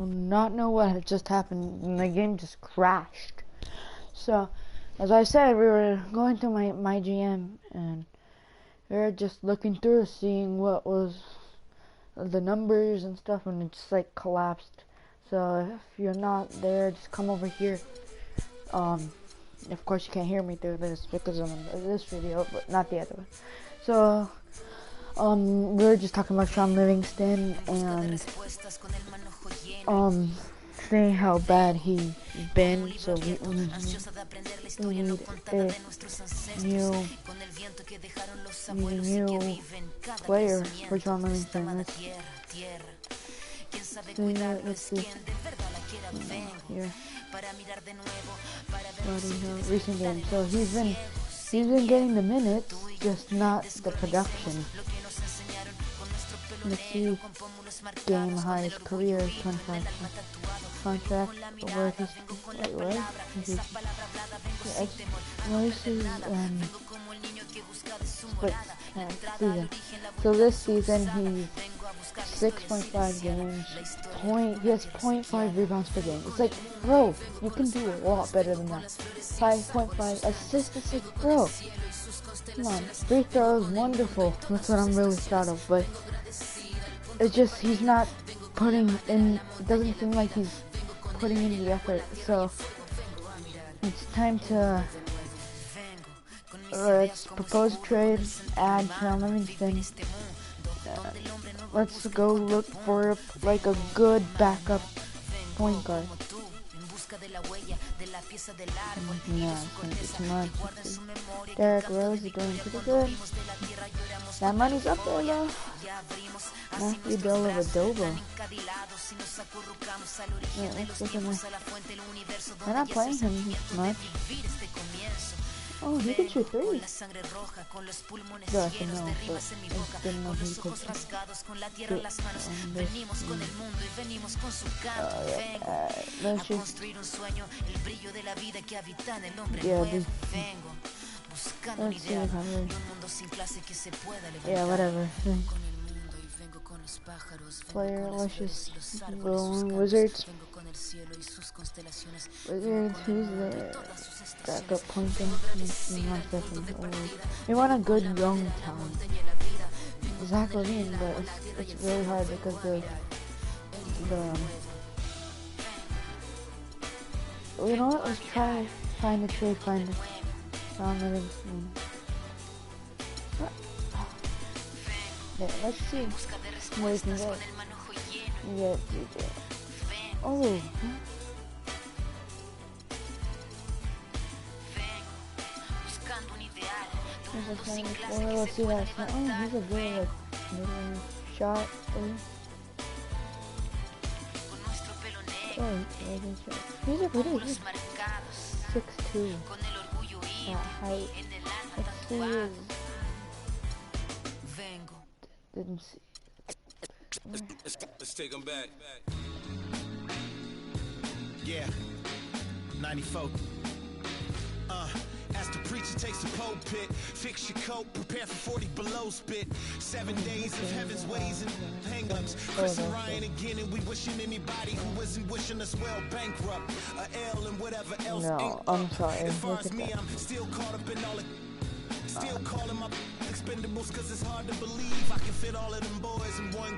Not know what had just happened, and the game just crashed. So, as I said, we were going through my GM, and we were just looking through, seeing what was the numbers and stuff, and it just like collapsed. So if you're not there, just come over here. Of course you can't hear me through this because I'm in this video, but not the other one. So we were just talking about Sean Livingston and saying how bad he's been. So we need new players for Sean Livingston. Let's see. Here. Recent games. So he's been getting the minutes, just not the production. Let's see. Game highest career 25 contract. Where he's season. So this season he's 6.5 games. He has 0.5 rebounds per game. It's like, bro, you can do a lot better than that. 5.5 assists to 6, bro. Come on, free throws, wonderful. That's what I'm really proud of. But it's just he's not putting in. It doesn't seem like he's putting in the effort. So it's time to let's propose a trade, add Sean Livingston. Let's go look for like a good backup point guard. No, it's too much. Derrick Rose is doing pretty good. That money's up there though. Matthew Dellavedova. Yeah, let's look at that. They're not playing him much. Oh, he can shoot threes. No, I think no, but I didn't know he could shoot. Let's just... Yeah, this... Let's see if yeah, whatever. Player, let's just go on. Wizards. Who's the backup point guard? We want a good young talent. Zach Levine, but it's really hard because the you know what? Let's try find a trade finder. Sean Livingston. Yeah, let's see what we can get. Yeah, DJ. Oh. Let's see that. Oh, he's a good like shot. Oh, he's a pretty good 6'2". That height. Let's see. Didn't see. Let's take him back. Yeah, 94. As the preacher takes the pulpit, fix your coat, prepare for 40 below spit. 7 days of heaven's ways and hang-ups. Chris and Ryan again, and we wishing anybody who isn't wishing us well bankrupt. A L and whatever else. No, I'm sorry. As far as me, I'm still caught up in all the... Still calling my expendables, cause it's hard to believe I can fit all of them boys in one.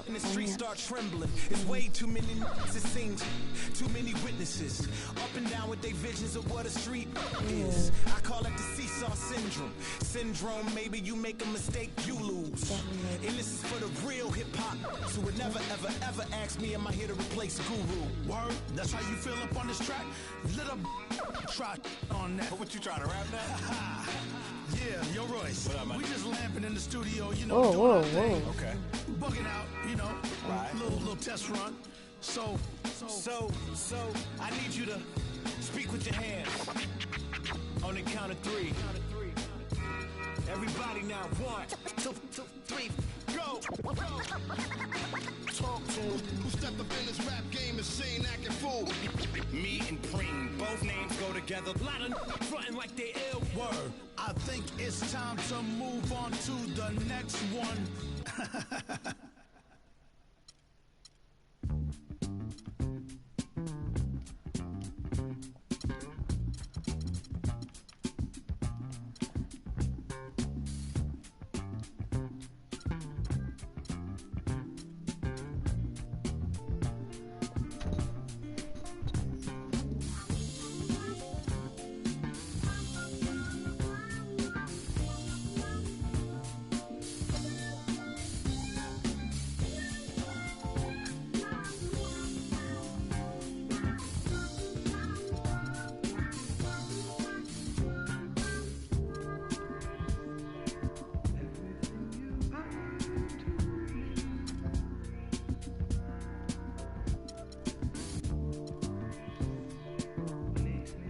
And the streets start trembling. It's way too many it seems. Too many witnesses. Up and down with their visions of what a street is. I call it the seesaw syndrome. Syndrome, maybe you make a mistake, you lose. And this is for the real hip-hop. So would never, ever, ever ask me, am I here to replace Guru? Word? That's how you feel up on this track? Little try on that. What you trying to rap now? Yeah, yo Royce. What up, man? We just lamping in the studio, you know, Whoa, doing whoa, our thing. whoa. Okay. Bugging out, you know, Right. little test run. So I need you to speak with your hands on the count of 3. Everybody now, 1, 2, 3, go. Talk to who stepped up in this rap game and saying acting fool. Me and Preem, both names go together. Lot of frontin' like they ill. Word. I think it's time to move on to the next one.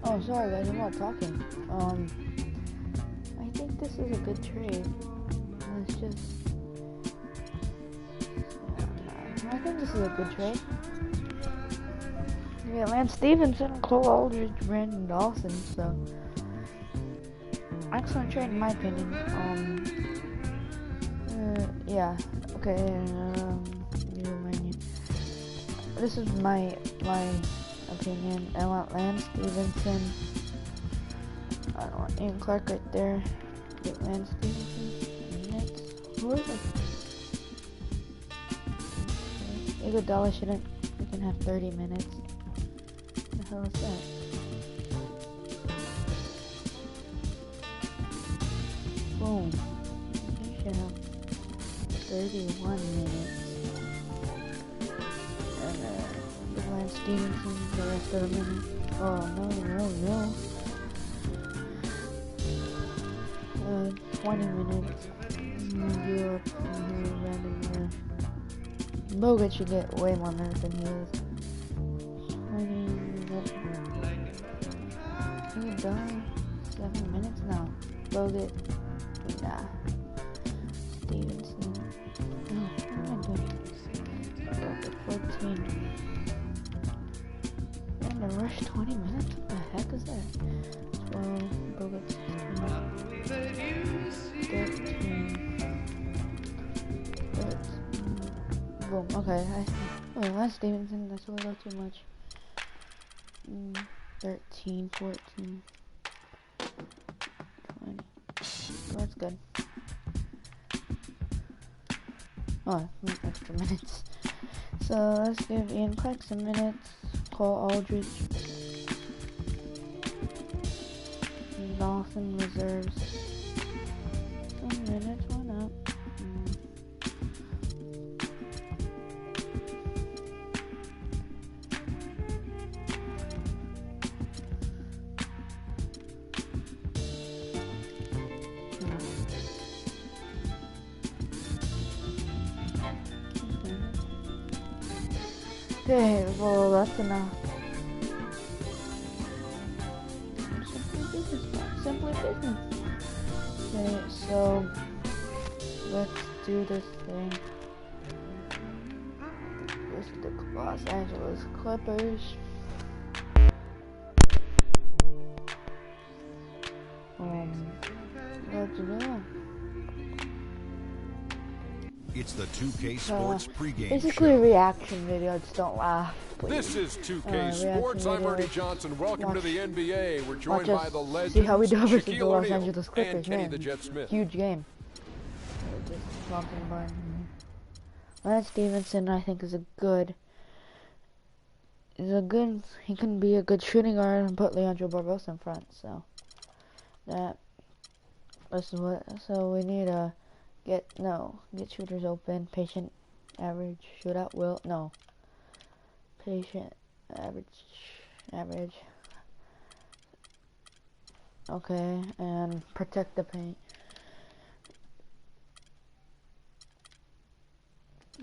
Oh, sorry guys, I'm not talking. I think this is a good trade. Let's just... I think this is a good trade. Yeah, Lance Stevenson, Cole Aldridge, Brandon Dawson, so... excellent trade in my opinion. Yeah, okay, this is my opinion. I want Lance Stevenson. I don't want Ian Clark right there. Get Lance Stevenson. Next. Who is it? Iguodala shouldn't. We can have 30 minutes. What the hell is that? Boom. He should have 31 minutes. And Lance Stevenson the rest of the minute. Oh no. 20 minutes. Bogut should get way more minutes than he is. 20 minutes. He would die 7 minutes now. Bogut. Nah. Stevenson. No, what am I doing? Bogut 14. And the rush 20 minutes? What the heck is that? 12. Bogut 13. Boom. Okay. Last Stevenson. That's a little too much. 13, 14, 20. That's good. Oh, extra minutes. So let's give Ian Clark some minutes. Cole Aldridge. Dawson reserves. Some minutes, why not? Okay, well that's enough. Simply business. Okay, so let's do this thing. This is the Los Angeles Clippers. Let's go. It's the 2K Sports pregame basically show. A reaction video, just don't laugh. Please. This is 2K Sports. I'm Ernie Johnson. Welcome to the NBA. We're joined by the legends, see how we do versus the Shaquille Los O'Neal Angeles Clippers, and Kenny man. the Jet Smith. Huge game. Just talking about Lance Stevenson, I think, is a good. He can be a good shooting guard and put Leandro Barbosa in front. So this is what. So we need to get shooters open, patient, average, shootout, patient, average. Okay, and protect the paint.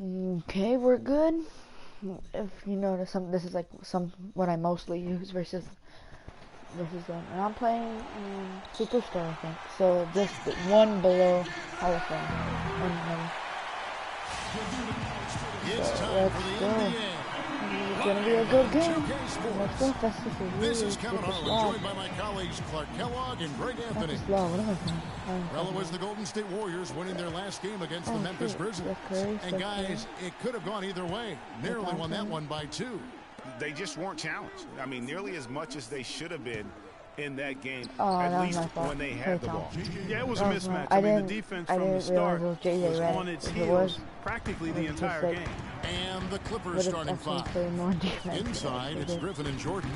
Okay, we're good. If you notice, this is like what I mostly use versus them. And I'm playing Superstar, I think. So just one below Hall of Fame. So let's go. It's gonna be a good game. Let's go. That's This is Kevin Harlan, joined by my colleagues Clark Kellogg and Greg Anthony. What am I playing? Well, it was the Golden State Warriors winning their last game against the Memphis Grizzlies. And guys, it could have gone either way. Nearly won that one by 2. They just weren't challenged. I mean, nearly as much as they should have been in that game, at least when they had the ball. Yeah, it was a mismatch. I mean, the defense from the start was on its heels practically the entire game. And the Clippers starting 5. Inside, it's Griffin and Jordan.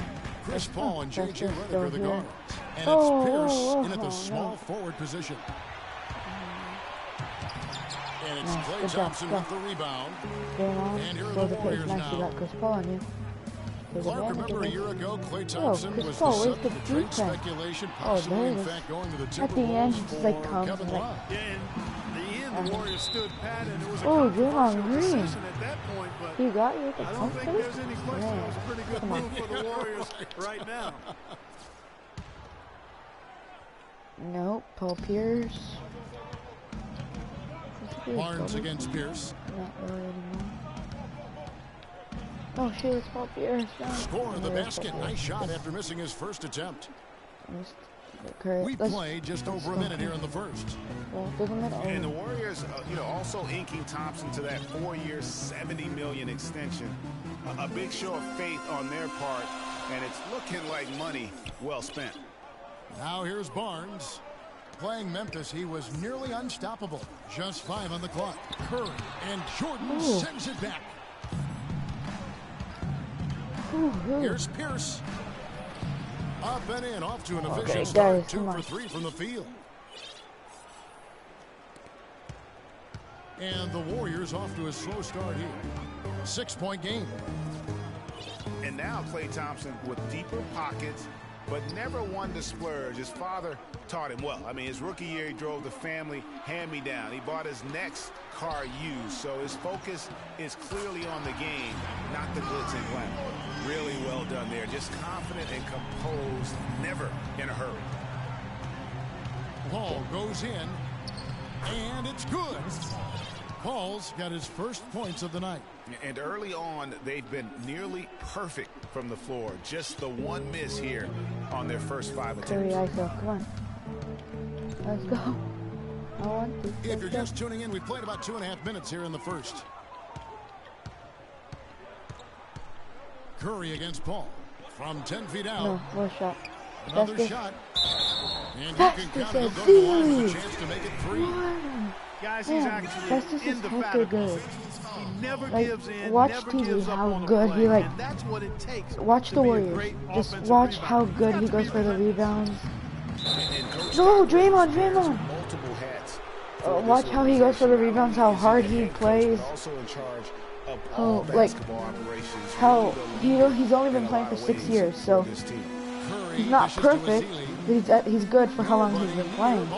Chris Paul and J.J. Redick are the guards. And it's Pierce in at the small forward position. And it's Klay Thompson with the rebound. And here are the Warriors now. Clark, remember a year ago, Klay Thompson was the subject of trade speculation, possibly in fact going to the Timberwolves for Kevin Love. Yeah, in the end, the Warriors stood pat, and it was a Draymond Green. at that point, but He got you with the I don't think there's any question. It was a pretty good move for the Warriors right now. Nope, Paul Pierce. Barnes against Pierce. Not really anymore. Oh shit, it's Paul Pierce. Score the basket. Nice shot after missing his first attempt. We played just over a minute here in the first. And the Warriors, also inking Thompson to that 4-year, $70 million extension. A big show of faith on their part, and it's looking like money well spent. Now here's Barnes. Playing Memphis, he was nearly unstoppable. Just 5 on the clock. Curry and Jordan sends it back. Here's Pierce. Up and in, off to an efficient start. 2 for 3 from the field. And the Warriors off to a slow start here. 6-point game. And now Klay Thompson with deeper pockets, but never one to splurge. His father taught him well. I mean, his rookie year, he drove the family hand-me-down. He bought his next car used, so his focus is clearly on the game, not the glitz and glamour. Really well done there. Just confident and composed, never in a hurry. Paul goes in, and it's good. Paul's got his first points of the night. And early on, they've been nearly perfect from the floor. Just the one miss here on their first 5 attempts. Come on. Let's go. If you're just tuning in, we played about 2.5 minutes here in the first. Curry against Paul from 10 feet out. No, one shot. Another shot. And you can count he'll go to the line with a chance to make it 3. Guys, he's actually indefatigable. He never gives in, watch never TV gives up how on good he and that's what it takes. Watch the Warriors. Just watch how good he goes for the rebounds. No, Draymond. Watch how he goes for the rebounds, how hard he plays. Oh, like how he's only been playing for 6 years, so he's not perfect, but he's good for how long he's been playing.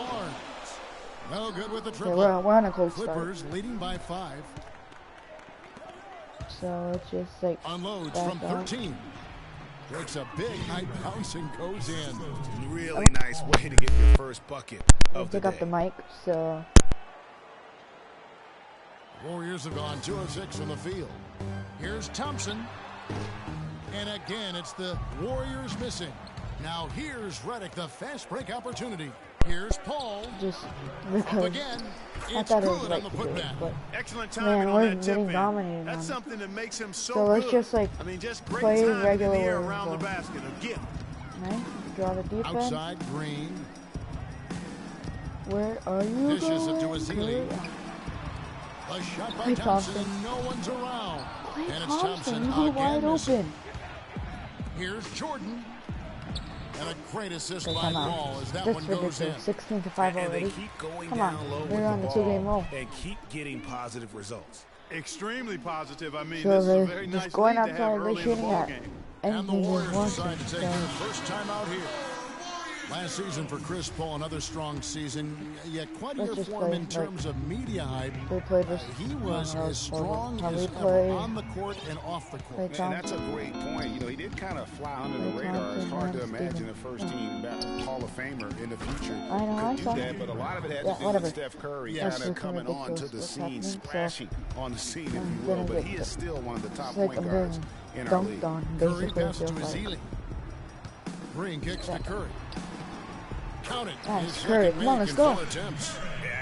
No good with the triple. Okay, we're on a cold start. Clippers leading by 5. So it's just like unloads from 13. Takes a big high bounce and goes in. Really nice way to get your first bucket of the day. Pick up the mic, so. Warriors have gone 2 of 6 from the field. Here's Thompson. And again, it's the Warriors missing. Now here's Redick, the fast break opportunity. Here's Paul. Just because again, I thought it was right to do it, but excellent timing on that tip in. That's something that makes him so let's good. just like great play time regular in the air around the basket. Again. Nice. Draw the defense. Outside Green. Where are you? Dishes it to Azili. A shot by Thompson, and no one's around. And it's Thompson again wide open. Here's Jordan. And a great assist by Paul as that one goes in. 16-5 already. And they keep going Come down on, low with they're on the 2-game roll. And keep getting positive results. Extremely positive. I mean, so this is a very nice going lead to have outside, early in the ball game. And the Warriors decide to take their first time out here. Last season for Chris Paul, another strong season, yet quite uniform in terms of media hype. He was as strong as ever on the court and off the court. And that's a great point. You know, he did kind of fly under the radar. It's hard to imagine a first-team Hall of Famer in the future could do that, but a lot of it had to do with Steph Curry kind of coming on to the scene, splashing on the scene, if you will. But he is still one of the top point guards in our league. Curry passes to Azili. Green kicks to Curry. Counted. Curry. Come on, let's go.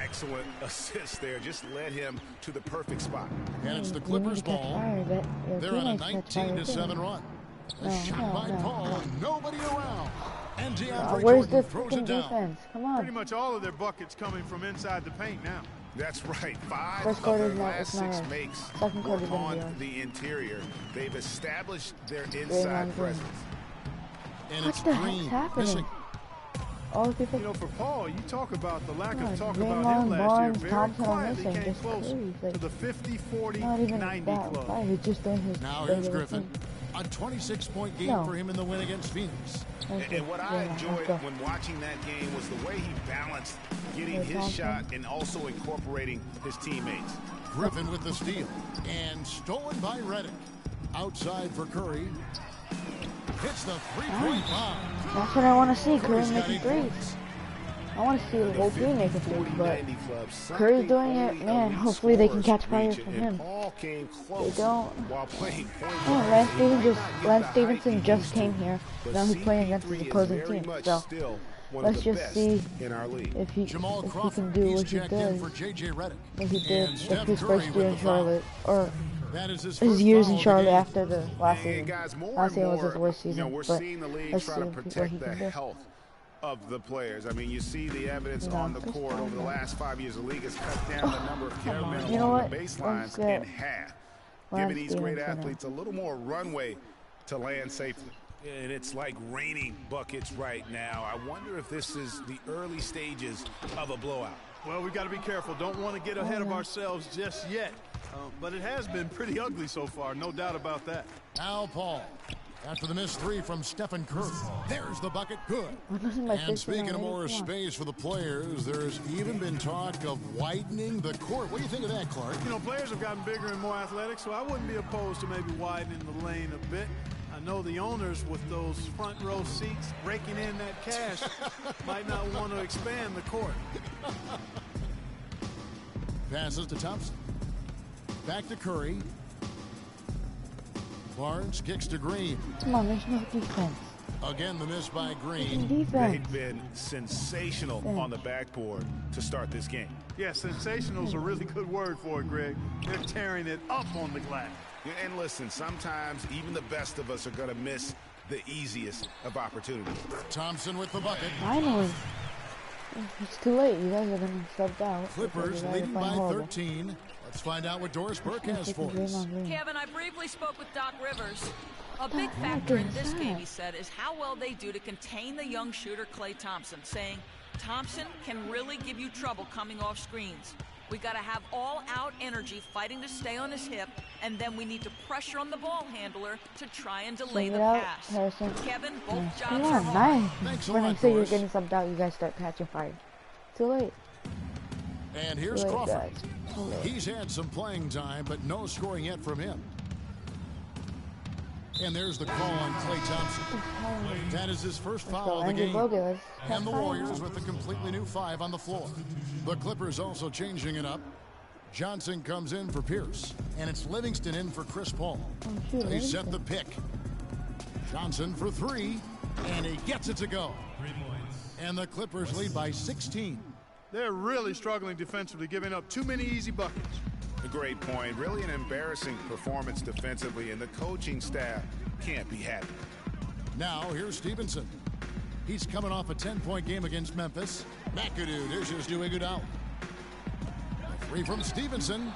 Excellent assist there. Just led him to the perfect spot. And it's the Clippers' ball. They're on a 19-7 run. A shot by Paul. Nobody around. And DeAndre where's the throws it down. Defense? Come on. Pretty much all of their buckets coming from inside the paint now. That's right. 5 First of their quarter's last 6 not makes on the interior. They've established their inside presence. And what it's the Green heck's happening? missing. All the people. You know, for Paul, you talk about the lack of talk Draymond, about him last Barnes, year. Very Thompson quietly missing, came just close like, to the 50, 40, not even 90 that club. He's just doing his now here's Griffin. A 26-point game for him in the win against Phoenix. And what I enjoyed when watching that game was the way he balanced getting his shot and also incorporating his teammates. Griffin with the steal. And stolen by Redick. Outside for Curry. Hits the three-point bomb. That's what I want to see, Curry making threes. I want to see the whole team make it too, but Curry's doing it, man. Hopefully they can catch fire from him. They don't. Oh, Lance Stevenson just came here. Now he's playing against his opposing team. So let's just see if he can do what he does. What he did if his first year in Charlotte, or his years in Charlotte after the last season. Last season was his worst season, but let's see what he can do. Of the players. I mean, you see the evidence on the court over the last 5 years. The league has cut down the number of carry men along the baselines in half, giving these great athletes a little more runway to land safely. And it's like raining buckets right now. I wonder if this is the early stages of a blowout. Well, we've got to be careful. Don't want to get ahead of ourselves just yet. But it has been pretty ugly so far, no doubt about that. Now Paul. After the missed three from Stephen Curry. There's the bucket, good. And speaking of more space for the players, there's even been talk of widening the court. What do you think of that, Clark? You know, players have gotten bigger and more athletic, so I wouldn't be opposed to maybe widening the lane a bit. I know the owners with those front row seats raking in that cash might not want to expand the court. Passes to Thompson. Back to Curry. Barnes kicks to Green. Come on, there's no defense. Again, the miss by Green. They've been sensational on the backboard to start this game. Yeah, sensational's a really good word for it, Greg. They're tearing it up on the glass. And listen, sometimes even the best of us are going to miss the easiest of opportunities. Thompson with the bucket. Finally. It's too late. You guys are going to sub out. Clippers leading by 13. Let's find out what Doris Burke has for us. Kevin, I briefly spoke with Doc Rivers. A big factor in this game, he said, is how well they do to contain the young shooter Klay Thompson, saying Thompson can really give you trouble coming off screens. We got to have all-out energy fighting to stay on his hip, and then we need to pressure on the ball handler to try and delay the pass. Kevin, both jobs are hard. When I say you're getting subbed out, you guys start catching fire. Too late. And here's Crawford. He's had some playing time, but no scoring yet from him. And there's the call on Klay Thompson. That is his first foul of the game. And the Warriors with a completely new 5 on the floor. The Clippers also changing it up. Johnson comes in for Pierce. And it's Livingston in for Chris Paul. They set the pick. Johnson for 3. And he gets it to go. And the Clippers lead by 16. They're really struggling defensively, giving up too many easy buckets. A great point. Really an embarrassing performance defensively, and the coaching staff can't be happy. Now, here's Stevenson. He's coming off a 10-point game against Memphis. McAdoo dishes to Iguodala. Free from Stevenson.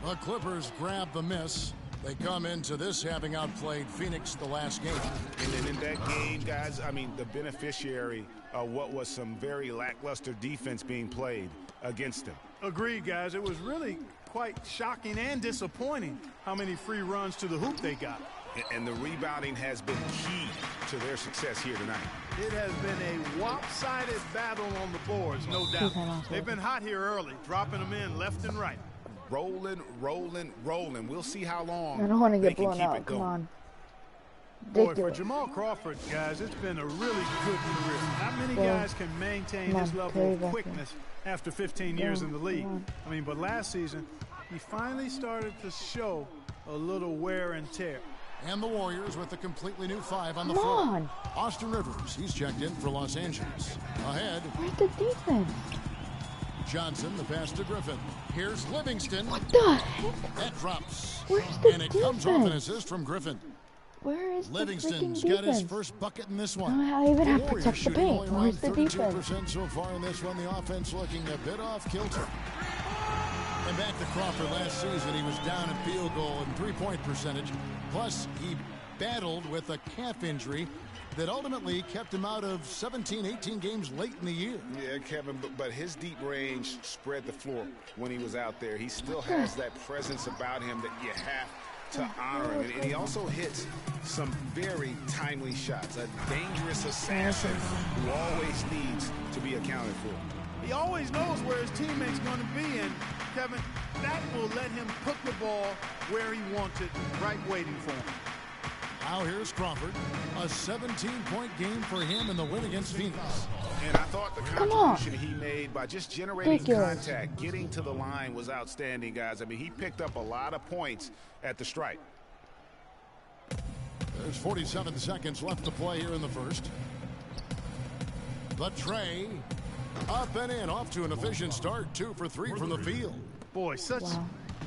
The Clippers grab the miss. They come into this having outplayed Phoenix the last game. And then in that game, guys, I mean, the beneficiary of what was some very lackluster defense being played against them. Agreed, guys. It was really quite shocking and disappointing how many free runs to the hoop they got. And the rebounding has been key to their success here tonight. It has been a lopsided battle on the boards, no doubt. They've been hot here early, dropping them in left and right. Rolling, rolling, rolling. We'll see how long I don't want to get blown out. Come on. Boy, for Jamal Crawford, guys, it's been a really good career. Not many guys can maintain this level of quickness after 15 years in the league. I mean, but last season, he finally started to show a little wear and tear. And the Warriors with a completely new 5 on the floor. Austin Rivers, he's checked in for Los Angeles. Ahead. Where's the defense? Johnson, the pass to Griffin. Here's Livingston. What the heck? That drops. Where's the And it comes off an assist from Griffin. Where is Livingston's the got his defense? first bucket in this one. I even have to touch the paint. Where's the 32% defense? so far in this one. The offense looking a bit off kilter. And back to Crawford last season, he was down in field goal and three-point percentage. Plus, he battled with a calf injury that ultimately kept him out of 17, 18 games late in the year. Yeah, Kevin, but his deep range spread the floor when he was out there. He still has that presence about him that you have to honor him. And he also hits some very timely shots. A dangerous assassin who always needs to be accounted for. He always knows where his teammate's going to be, and Kevin, that will let him put the ball where he wants it, right waiting for him. Now here's Crawford. A 17-point game for him in the win against Phoenix. And I thought the contribution he made by just generating contact, getting to the line was outstanding, guys. I mean, he picked up a lot of points at the stripe. There's 47 seconds left to play here in the first. The tray. Up and in, off to an efficient start. 2 for 3 from the field. Boy, such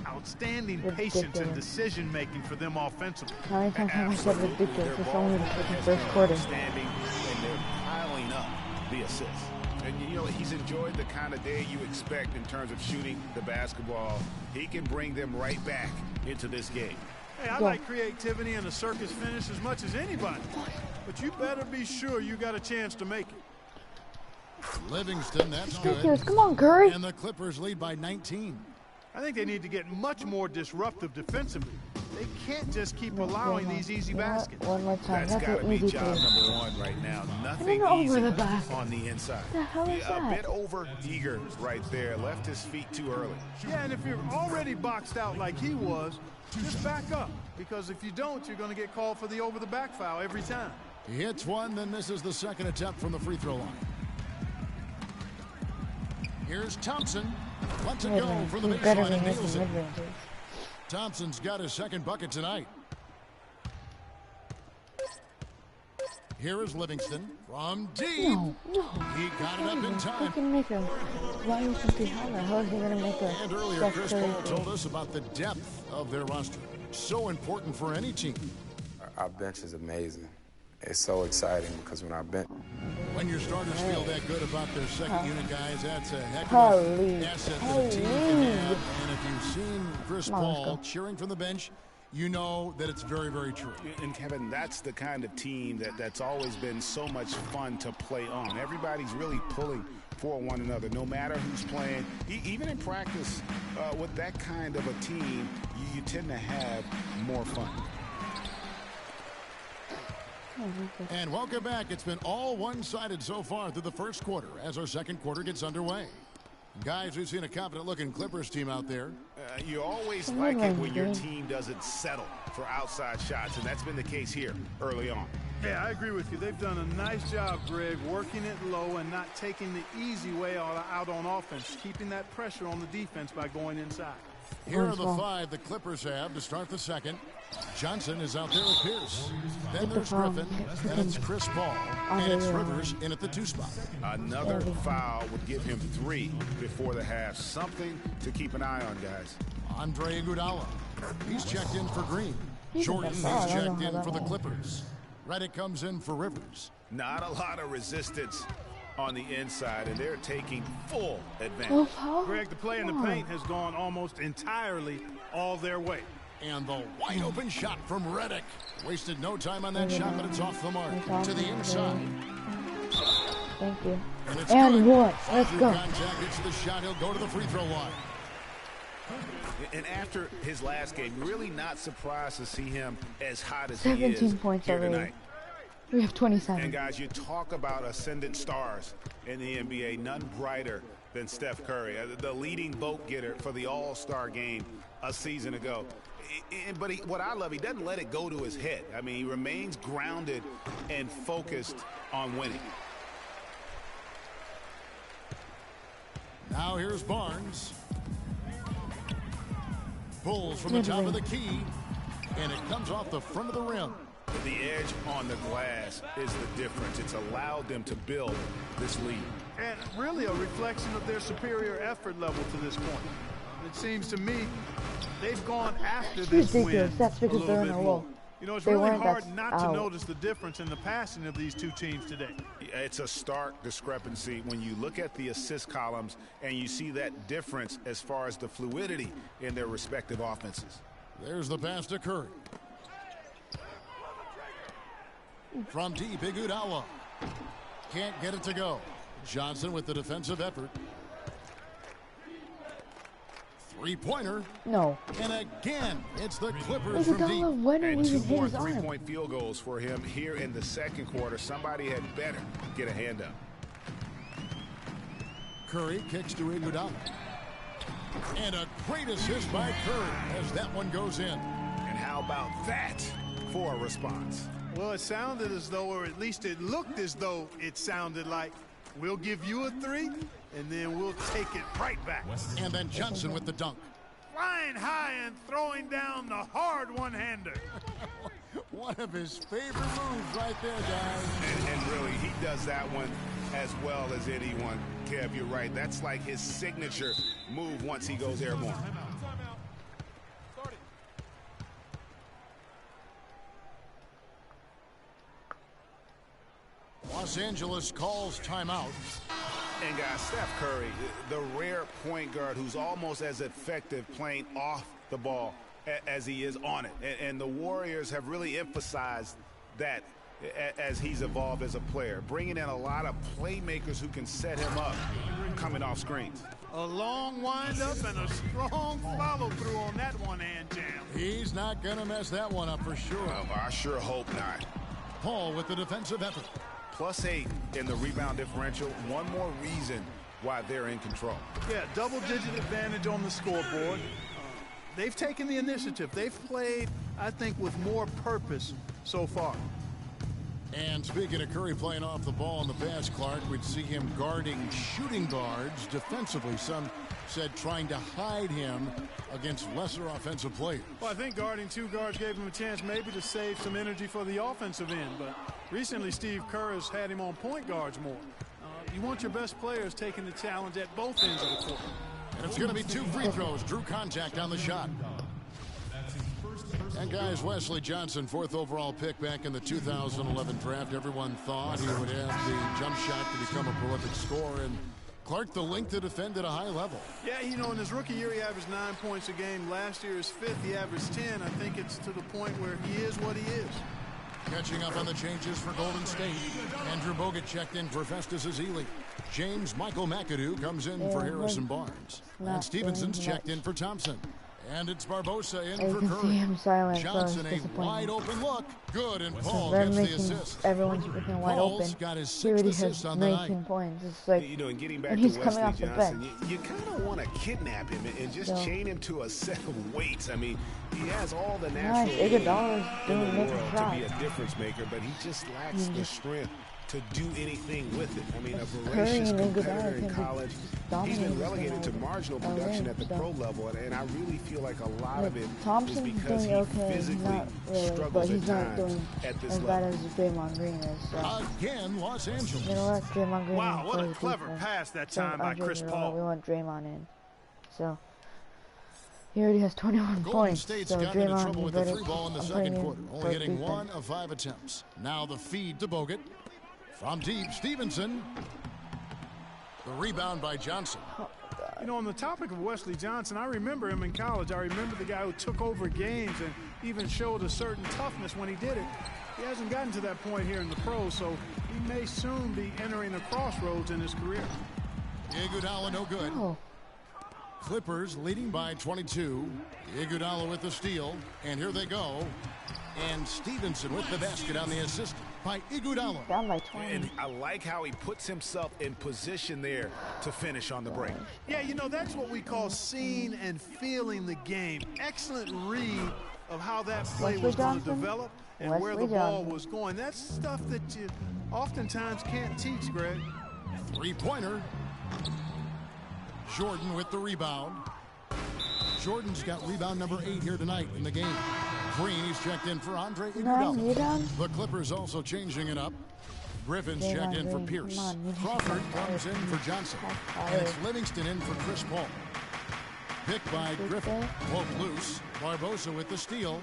outstanding patience and decision-making for them offensively. How many times have I said ridiculous? It's only the first quarter. Standing, and they're piling up the assists. And you know, he's enjoyed the kind of day you expect in terms of shooting the basketball. He can bring them right back into this game. Hey, I like creativity and a circus finish as much as anybody. But you better be sure you got a chance to make it. Livingston, that's good. Come on, Curry. And the Clippers lead by 19. I think they need to get much more disruptive defensively. They can't just keep allowing these easy baskets. One more time. That's got to be job number 1 right now. Nothing easy on the inside. The hell is that? A bit over eager right there. Left his feet too early. Yeah, and if you're already boxed out like he was, just back up. Because if you don't, you're going to get called for the over-the-back foul every time. He hits one, then misses the second attempt from the free throw line. Here's Thompson. Lets it go for the baseline and nails it. Thompson's got his second bucket tonight. Here is Livingston from deep. No. He got it up in time. He can make a wide open three-pointer. How is he going to make a? And earlier, Chris Paul told us about the depth of their roster. So important for any team. Our bench is amazing. It's so exciting because when when your starters feel that good about their second unit guys, that's a heck of an asset that the team can have. And if you've seen Chris Paul cheering from the bench, you know that it's very, very true. And Kevin, that's the kind of team that's always been so much fun to play on. Everybody's really pulling for one another, no matter who's playing. Even in practice, with that kind of a team, you tend to have more fun. And welcome back. It's been all one-sided so far through the first quarter as our second quarter gets underway. Guys, we've seen a confident-looking Clippers team out there. You always like it when your team doesn't settle for outside shots, and that's been the case here early on. Yeah, I agree with you. They've done a nice job, Greg, working it low and not taking the easy way out on offense, keeping that pressure on the defense by going inside. Here are the 5 the Clippers have to start the second. Johnson is out there with Pierce. Then there's Griffin, and it's Chris Paul, and it's Rivers in at the 2 spot. Another foul would give him 3 before the half. Something to keep an eye on, guys. Andre Iguodala, he's checked in for Green. Jordan, he's checked in for the Clippers. Redick comes in for Rivers. Not a lot of resistance on the inside, and they're taking full advantage. Greg, the play in the paint has gone almost entirely all their way. And the wide open shot from Redick. Wasted no time on that shot, but it's off the mark. To the inside. Thank you. And what? Let's go. Contact, it's the shot. He'll go to the free throw line. And after his last game, really not surprised to see him as hot as 17 points here already. tonight. We have 27. And guys, you talk about ascendant stars in the NBA, none brighter than Steph Curry, the leading vote getter for the All-Star game a season ago. But what I love, he doesn't let it go to his head. I mean, he remains grounded and focused on winning. Now here's Barnes. Pulls from the top of the key, and it comes off the front of the rim. The edge on the glass is the difference. It's allowed them to build this lead. And really a reflection of their superior effort level to this point. It seems to me they've gone after this win That's because a they're little in bit a more. row. You know, it's really hard not to notice the difference in the passing of these two teams today. It's a stark discrepancy when you look at the assist columns and you see that difference as far as the fluidity in their respective offenses. There's the pass to Curry. From deep, Iguodala. Can't get it to go. Johnson with the defensive effort. Three-pointer. No. And again, it's the Clippers from deep. And 2 more three-point field goals for him here in the second quarter. Somebody had better get a hand up. Curry kicks to Iguodala. And a great assist by Curry as that one goes in. And how about that for a response. Well, it sounded as though, or at least it looked as though it sounded like, we'll give you a 3, and then we'll take it right back. And then Johnson with the dunk. Flying high and throwing down the hard one-hander. One of his favorite moves right there, guys. And really, he does that one as well as anyone. Kev, you're right. That's like his signature move once he goes airborne. Los Angeles calls timeout. And guys, Steph Curry, the rare point guard who's almost as effective playing off the ball as he is on it. And the Warriors have really emphasized that as he's evolved as a player, bringing in a lot of playmakers who can set him up coming off screens. A long wind-up and a strong follow-through on that one-hand jam. He's not going to mess that one up for sure. Well, I sure hope not. Paul with the defensive effort. +8 in the rebound differential. One more reason why they're in control. Yeah, double-digit advantage on the scoreboard. They've taken the initiative. They've played, I think, with more purpose so far. And speaking of Curry playing off the ball in the pass, Clark, we'd see him guarding shooting guards defensively. Some said trying to hide him against lesser offensive players. Well, I think guarding 2 guards gave him a chance maybe to save some energy for the offensive end. But recently, Steve Kerr has had him on point guards more. You want your best players taking the challenge at both ends of the court. And it's going to be 2 free throws. Drew contact on the shot. And guys, Wesley Johnson, 4th overall pick back in the 2011 draft. Everyone thought he would have the jump shot to become a prolific scorer. And Clark, the length to defend at a high level. Yeah, you know, in his rookie year, he averaged 9 points a game. Last year, his 5th, he averaged 10. I think it's to the point where he is what he is. Catching up on the changes for Golden State. Andrew Bogut checked in for Festus Ezeli. James Michael McAdoo comes in for Harrison Barnes. And Stevenson's checked in for Thompson. And it's Barbosa in for Curry. Johnson, a wide open look. Good, and Paul gets the assist. Everyone's looking wide open. Got his He already 6th has assist on the 19 night. points. It's like, You know, and getting back and to he's coming Wesley off the Johnson, bench. you kind of want to kidnap him and just chain him to a set of weights. I mean, he has all the natural Iguodala's in the doing world to shots. be a difference maker, but he just lacks the strength to do anything with it. I mean, a Curry voracious and competitor Iguodala in can college. He's been relegated to marginal production at the pro level, and I really feel like a lot of it is Thompson's because doing he okay, physically not really, but struggles he's at not times doing at this as level. bad as Draymond Green is. So. Again, Los Angeles. You know what? Draymond Green. Wow, what a plays clever defense. pass that So time by Andre Chris Iguodala, Paul. We want Draymond in. So he already has 21 Golden points. State's So gotten into Draymond, trouble you with the better 3 ball in the I'm second putting quarter, in only for hitting defense. 1 of 5 attempts. Now the feed to Bogut. From deep, Stevenson. The rebound by Johnson. You know, on the topic of Wesley Johnson, I remember him in college. I remember the guy who took over games and even showed a certain toughness when he did it. He hasn't gotten to that point here in the pros, so he may soon be entering a crossroads in his career. Iguodala no good. Oh. Clippers leading by 22. Iguodala with the steal. And here they go. And Stevenson with the basket on the assist by Iguodala. Down by 20. And I like how he puts himself in position there to finish on the break. Yeah, you know, that's what we call seeing and feeling the game. Excellent read of how that play was going to develop and where the ball was going. That's stuff that you oftentimes can't teach, Greg. 3-pointer. Jordan with the rebound. Jordan's got rebound number 8 here tonight in the game. Green, he's checked in for Andre Iguodala. The Clippers also changing it up. Griffin's checked in for Pierce. Crawford comes in for Johnson. And it's Livingston in for Chris Paul. Picked by Griffin. Poked loose. Barbosa with the steal.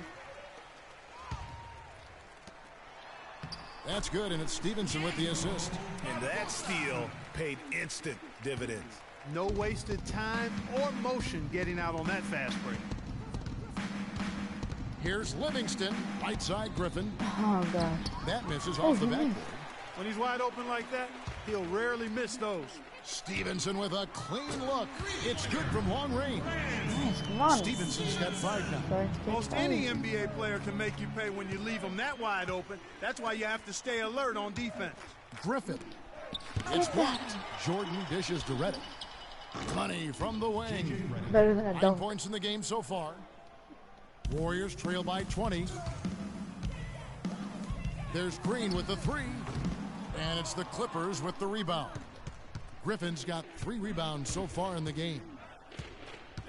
That's good, and it's Stevenson with the assist. And that steal paid instant dividends. No wasted time or motion getting out on that fast break. Here's Livingston, right side Griffin. Oh, God. That misses off the backboard. When he's wide open like that, he'll rarely miss those. Stevenson with a clean look. It's good from long range. Nice, come on. Stevenson's got 5 now. Most any NBA player can make you pay when you leave them that wide open. That's why you have to stay alert on defense. Griffin. It's blocked. Jordan dishes to Reddick. Money from the wing. Better than a 9 dunk. points in the game so far. Warriors trail by 20. There's Green with the three. And it's the Clippers with the rebound. Griffin's got 3 rebounds so far in the game.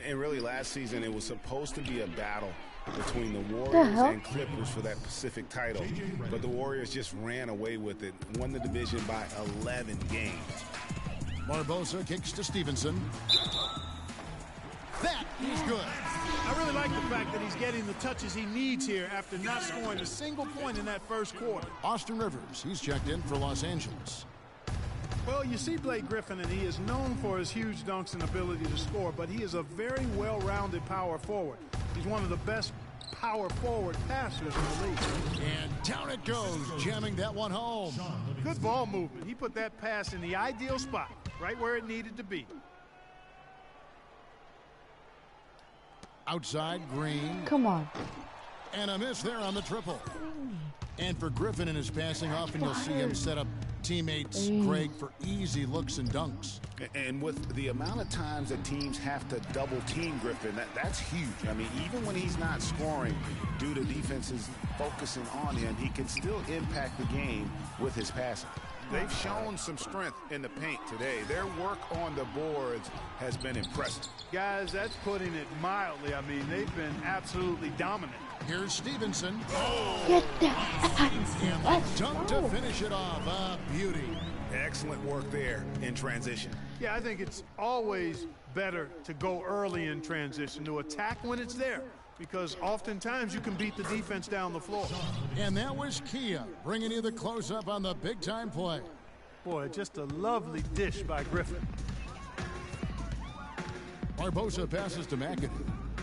And really, last season, it was supposed to be a battle between the Warriors and Clippers for that Pacific title. But the Warriors just ran away with it, won the division by 11 games. Barbosa kicks to Stevenson. That is good. I really like the fact that he's getting the touches he needs here after not scoring a single point in that first quarter. Austin Rivers, he's checked in for Los Angeles. Well, you see Blake Griffin, and he is known for his huge dunks and ability to score, but he is a very well-rounded power forward. He's one of the best power forward passers in the league. And down it goes, jamming that one home. Good ball movement. He put that pass in the ideal spot, right where it needed to be. Outside, Green. Come on. And a miss there on the triple. And for Griffin in his passing, often you'll see him set up teammates, Craig, for easy looks and dunks. And with the amount of times that teams have to double team Griffin, that's huge. I mean, even when he's not scoring due to defenses focusing on him, he can still impact the game with his passing. They've shown some strength in the paint today. Their work on the boards has been impressive. Guys, that's putting it mildly. I mean, they've been absolutely dominant. Here's Stevenson. Get that. And the dunk to finish it off. A beauty. Excellent work there in transition. Yeah, I think it's always better to go early in transition, to attack when it's there, because oftentimes you can beat the defense down the floor. And that was Kia bringing you the close-up on the big-time play. Boy, just a lovely dish by Griffin. Barbosa passes to McAdoo.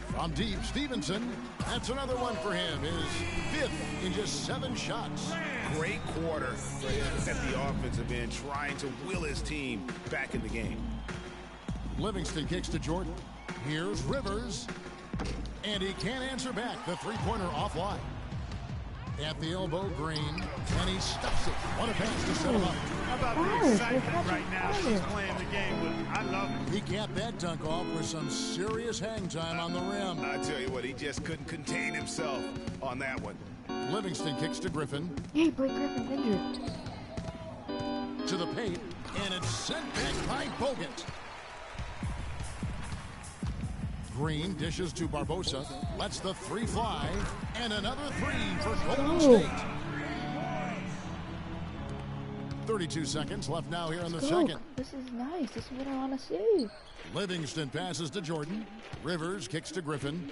From deep, Stevenson. That's another one for him. His 5th in just 7 shots. Great quarter for him at the offensive end, trying to will his team back in the game. Livingston kicks to Jordan. Here's Rivers. And he can't answer back. The three-pointer offline. At the elbow, Green. And he stuffs it. What a pass to set him up. How about the excitement right now as he's playing the game with him? I love it. He capped that dunk off with some serious hang time on the rim. I tell you what, he just couldn't contain himself on that one. Livingston kicks to Griffin. Hey, Blake Griffin injured. To the paint. And it's sent back by Bogut. Green dishes to Barbosa. Lets the 3 fly. And another 3 for Golden State. 32 seconds left now here in the second. This is nice. This is what I want to see. Livingston passes to Jordan. Rivers kicks to Griffin.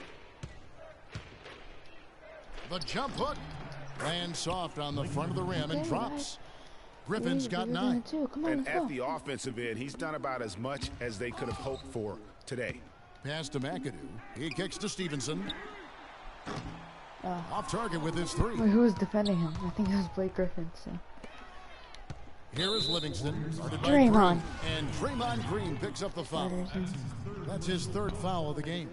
The jump hook. Lands soft on the front of the rim and drops. Griffin's got 9. And at the offensive end, he's done about as much as they could have hoped for today. Pass to McAdoo. He kicks to Stevenson. Off target with his 3. Wait, who was defending him? I think it was Blake Griffin. So. Here is Livingston. Draymond. And Draymond Green picks up the foul. That's his 3rd foul of the game.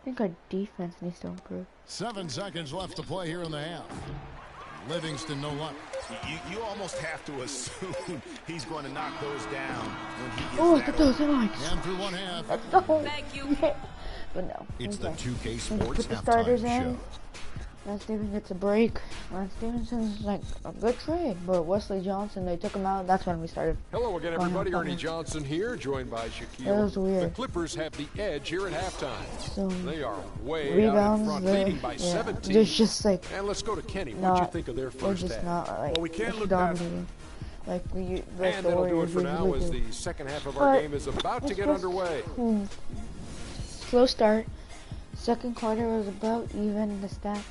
I think our defense needs to improve. 7 seconds left to play here in the half. Livingston, no luck. You almost have to assume he's going to knock those down when he gets Oh, get those in. And through one half. Thank you. Yeah. But no. It's the 2K Let's Sports put the starters halftime in. show. Lance Stevenson gets a break. Lance Stevenson's like a good trade, but Wesley Johnson, they took him out. That's when we started. Hello again, everybody. Ernie Johnson here, joined by Shaquille. That was weird. The Clippers have the edge here at halftime. So, they are way rebounds, out in front, leading by 17. There's just like. And let's go to Kenny. What did you think of their first half? Not, like, well, we can't look dominating. Like and that'll do it for now as the second half of our game is about to get underway. Slow start. Second quarter was about even in the stats.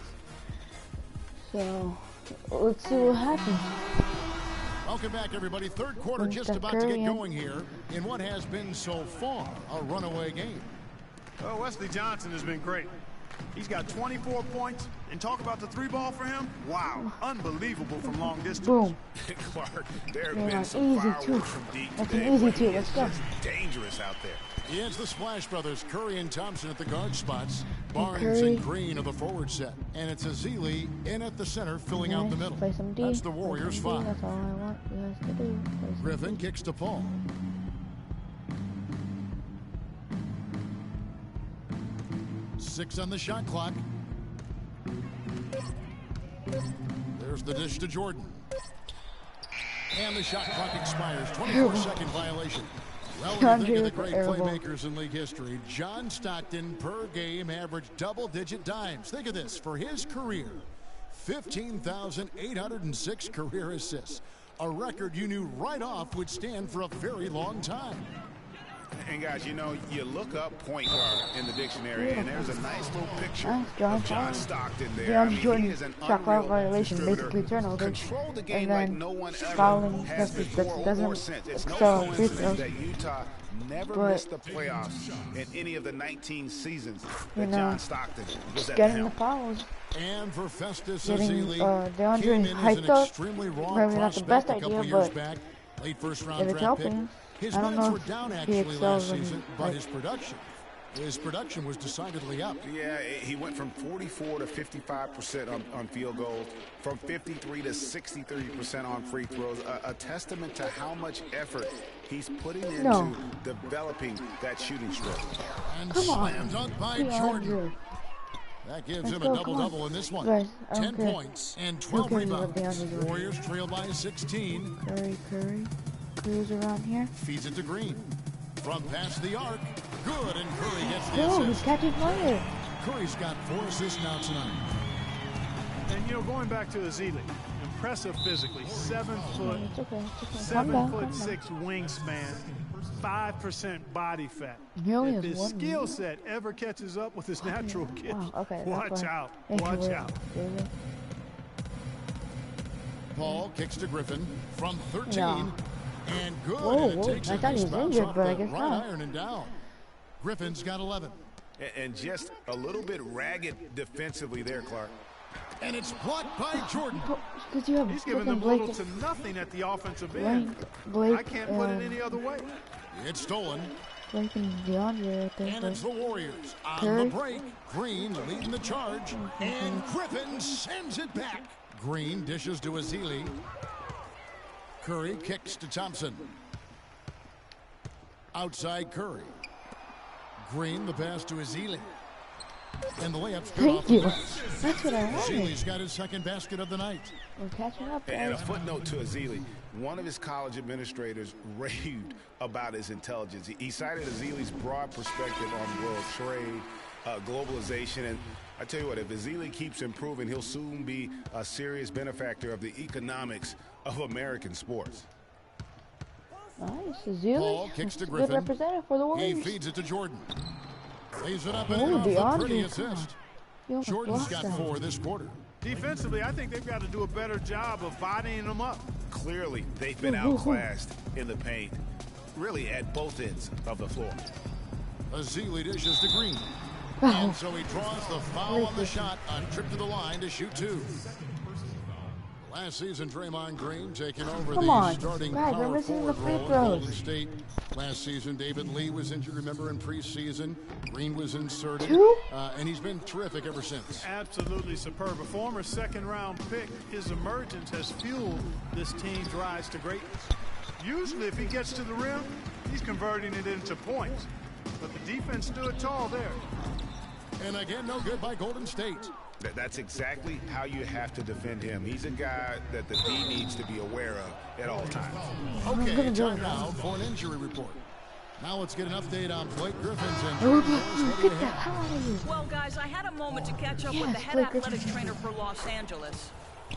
So, let's see what happens. Welcome back, everybody. Third quarter just about to get going here in what has been so far a runaway game. Well, Wesley Johnson has been great. He's got 24 points, and talk about the 3-ball for him. Wow, unbelievable from long distance. Boom. Clark, there have been some fireworks from deep That's today. an easy 2. Let's go. It's dangerous out there. It's the Splash Brothers, Curry and Thompson at the guard spots. Barnes and Green of the forward set. And it's Azili in at the center, filling out the middle. Play some D. That's the Warriors' 5. That's all I want you guys to do. Griffin kicks to Paul. Six on the shot clock. There's the dish to Jordan. And the shot clock expires. 24-second violation. Well, when you think of the great playmakers in league history, John Stockton per game averaged double-digit dimes. Think of this. For his career, 15,806 career assists. A record you knew right off would stand for a very long time. And guys, you know, you look up point guard in the dictionary, and there's a nice little picture of John Stockton there. I mean, he is an unreal violation, basically turnover, control the game like no one ever fouling has before or doesn't since. It's no excel coincidence that Utah never missed the playoffs in any of the 19 seasons that John Stockton was at the helm. Getting the fouls. And for Festus Getting Ezeli, came in as an extremely raw prospect a couple years back. Late first-round draft pick. His minutes were down actually last season, but his production was decidedly up. Yeah, he went from 44 to 55% on field goals, from 53 to 63% on free throws. A testament to how much effort he's putting into developing that shooting stroke. And slam dunk by Jordan. That gives him a double-double in this one. Guys, 10 points and 12 rebounds. Warriors trail by 16. Curry. Cruz around here. Feeds it to Green. From past the arc. Good, and Curry gets the assist. He's catching fire. Curry's got 4 assists now tonight. And, you know, going back to Ezeli, impressive physically. 7 foot, It's okay. 7'6" wingspan, 5% body fat. If his skill set ever catches up with his natural gift, watch out. Watch out. Paul kicks to Griffin from 13. No. And good. Whoa, and it takes I thought he was injured, but I guess right not. iron and down. Griffin's got 11. And just a little bit ragged defensively there, Clark. And it's blocked by Jordan. Because you have He's giving them little to nothing at the offensive end. I can't put it any other way. It's stolen. Blake and DeAndre right there. And it's the Warriors on the break. Green leading the charge. And Griffin sends it back. Green dishes to Ezeli. Curry kicks to Thompson. Outside Curry. Green the pass to Ezeli. And the layup's good off the glass. That's what I wanted. Ezeli's got his second basket of the night. We're catching up, guys. And a footnote to Ezeli. One of his college administrators raved about his intelligence. He cited Ezeli's broad perspective on world trade, globalization, and I tell you what, if Ezeli keeps improving, he'll soon be a serious benefactor of the economics of American sports. Nice, Ezeli. Paul kicks to Griffin. Good representative for the Warriors. He feeds it to Jordan. Lays it up and Oh, off a pretty DeAndre. assist. Jordan's got 4 this quarter. Defensively, I think they've got to do a better job of bodying them up. Clearly, they've been outclassed in the paint, really at both ends of the floor. Ezeli dishes to Green. And so he draws the foul on the shot on trip to the line to shoot 2. Last season, Draymond Green taking over the starting power forward role in Golden State. Last season, David Lee was injured, remember, in preseason. Green was inserted, and he's been terrific ever since. Absolutely superb. A former second-round pick, his emergence has fueled this team's rise to greatness. Usually, if he gets to the rim, he's converting it into points. But the defense stood tall there. And again, no good by Golden State. That's exactly how you have to defend him. He's a guy that the D needs to be aware of at all times. Okay, time now for an injury report. Now let's get an update on Blake Griffin's injury. Well, guys, I had a moment to catch up with the head athletic trainer for Los Angeles.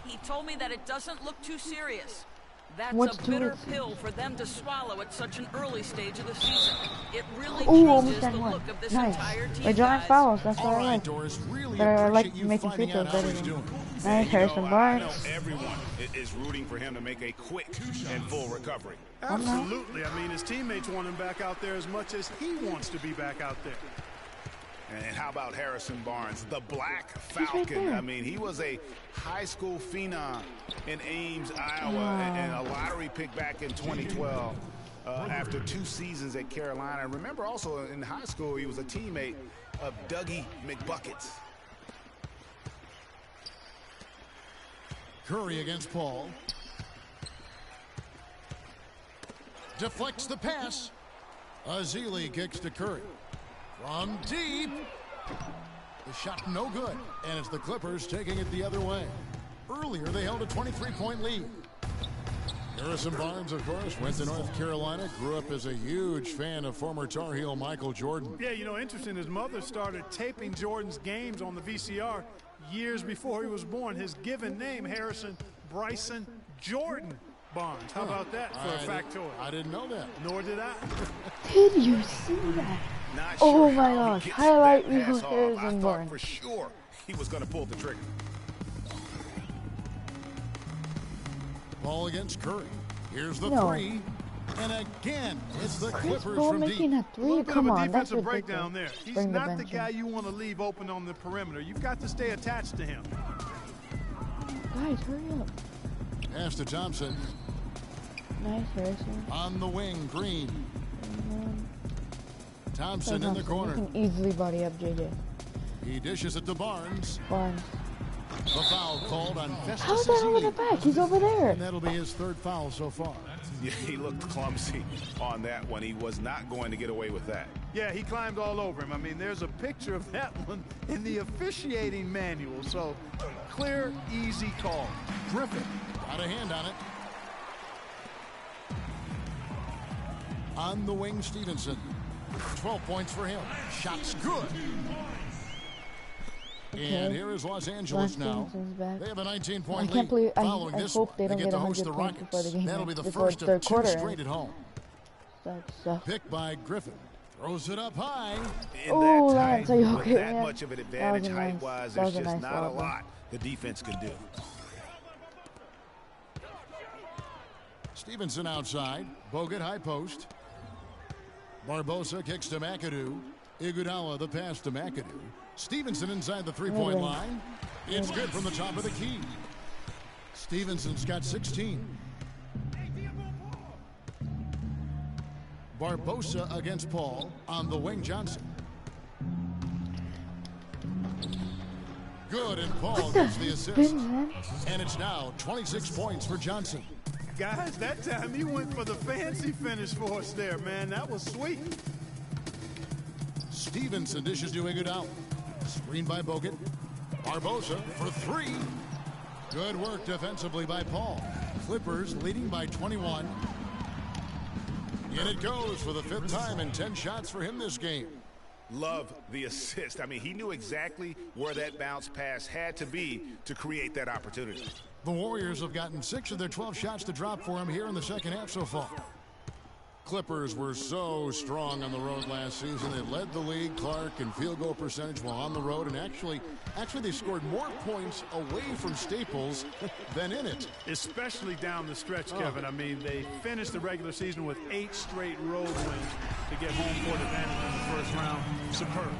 He told me that it doesn't look too serious. That's a bitter pill for them to swallow at such an early stage of the season. It really changes the look of this entire team. We're drawing fouls. That's what I like. Doris, really I like making free throws better than nice. Harrison Barnes. I know everyone is rooting for him to make a quick and full recovery. Absolutely. I mean, his teammates want him back out there as much as he wants to be back out there. And how about Harrison Barnes, the Black Falcon? I mean, he was a high school phenom in Ames, Iowa, and a lottery pick back in 2012 after 2 seasons at Carolina. And remember also in high school, he was a teammate of Dougie McBuckets. Curry against Paul. Deflects the pass. Ezeli kicks to Curry. From deep. The shot no good, and it's the Clippers taking it the other way. Earlier, they held a 23-point lead. Harrison Barnes, of course, went to North Carolina, grew up as a huge fan of former Tar Heel Michael Jordan. Yeah, you know, interesting, his mother started taping Jordan's games on the VCR years before he was born. His given name, Harrison Bryson Jordan Barnes. How about that for a factoid? I didn't know that. Nor did I. Did you see that? Oh my gosh. Highlight reel Harrison Barnes. For sure he was going to pull the trigger. Ball against Curry. Here's the three. And again, it's the Clippers from making deep. a three. Come on, that's ridiculous. Breakdown there. He's not the guy you want to leave open on the perimeter. You've got to stay attached to him. Guys, hurry up. Pass to Thompson. Nice, Harrison. On the wing, Green. Thompson in the corner. You can easily body up JJ. He dishes it to Barnes. Barnes. The foul called on Festus. How's that over the back? He's over there. And that'll be his third foul so far. Yeah, he looked clumsy on that one. He was not going to get away with that. Yeah, he climbed all over him. I mean, there's a picture of that one in the officiating manual. So, clear, easy call. Griffin got a hand on it. On the wing, Stevenson. 12 points for him. Shots good. Okay. And here is Los Angeles now. They have a 19-point lead. I can't believe. I hope they don't get get to host 100 the points before the game. That'll be the before first of third two quarter. straight at home. So. Picked by Griffin. Throws it up high. Oh, Lance, are you okay? With that much of an advantage height-wise, there's just not a lot the defense can do. Stevenson outside. Bogut high post. Barbosa kicks to McAdoo. Iguodala the pass to McAdoo. Stevenson inside the three-point line. It's good from the top of the key. Stevenson's got 16. Barbosa against Paul on the wing. Johnson. Good, and Paul gets the assist. And it's now 26 points for Johnson. Guys, that time he went for the fancy finish for us there, man. That was sweet. Stevenson dishes to Iguodala. Screen by Bogut. Barbosa for three. Good work defensively by Paul. Clippers leading by 21. And it goes for the fifth time in 10 shots for him this game. Love the assist. I mean, he knew exactly where that bounce pass had to be to create that opportunity. The Warriors have gotten 6 of their 12 shots to drop for him here in the second half so far. Clippers were so strong on the road last season. They led the league, Clark, in field goal percentage while on the road. And actually they scored more points away from Staples than in it. Especially down the stretch, Kevin. I mean, they finished the regular season with 8 straight road wins to get home court advantage in the first round. Superb.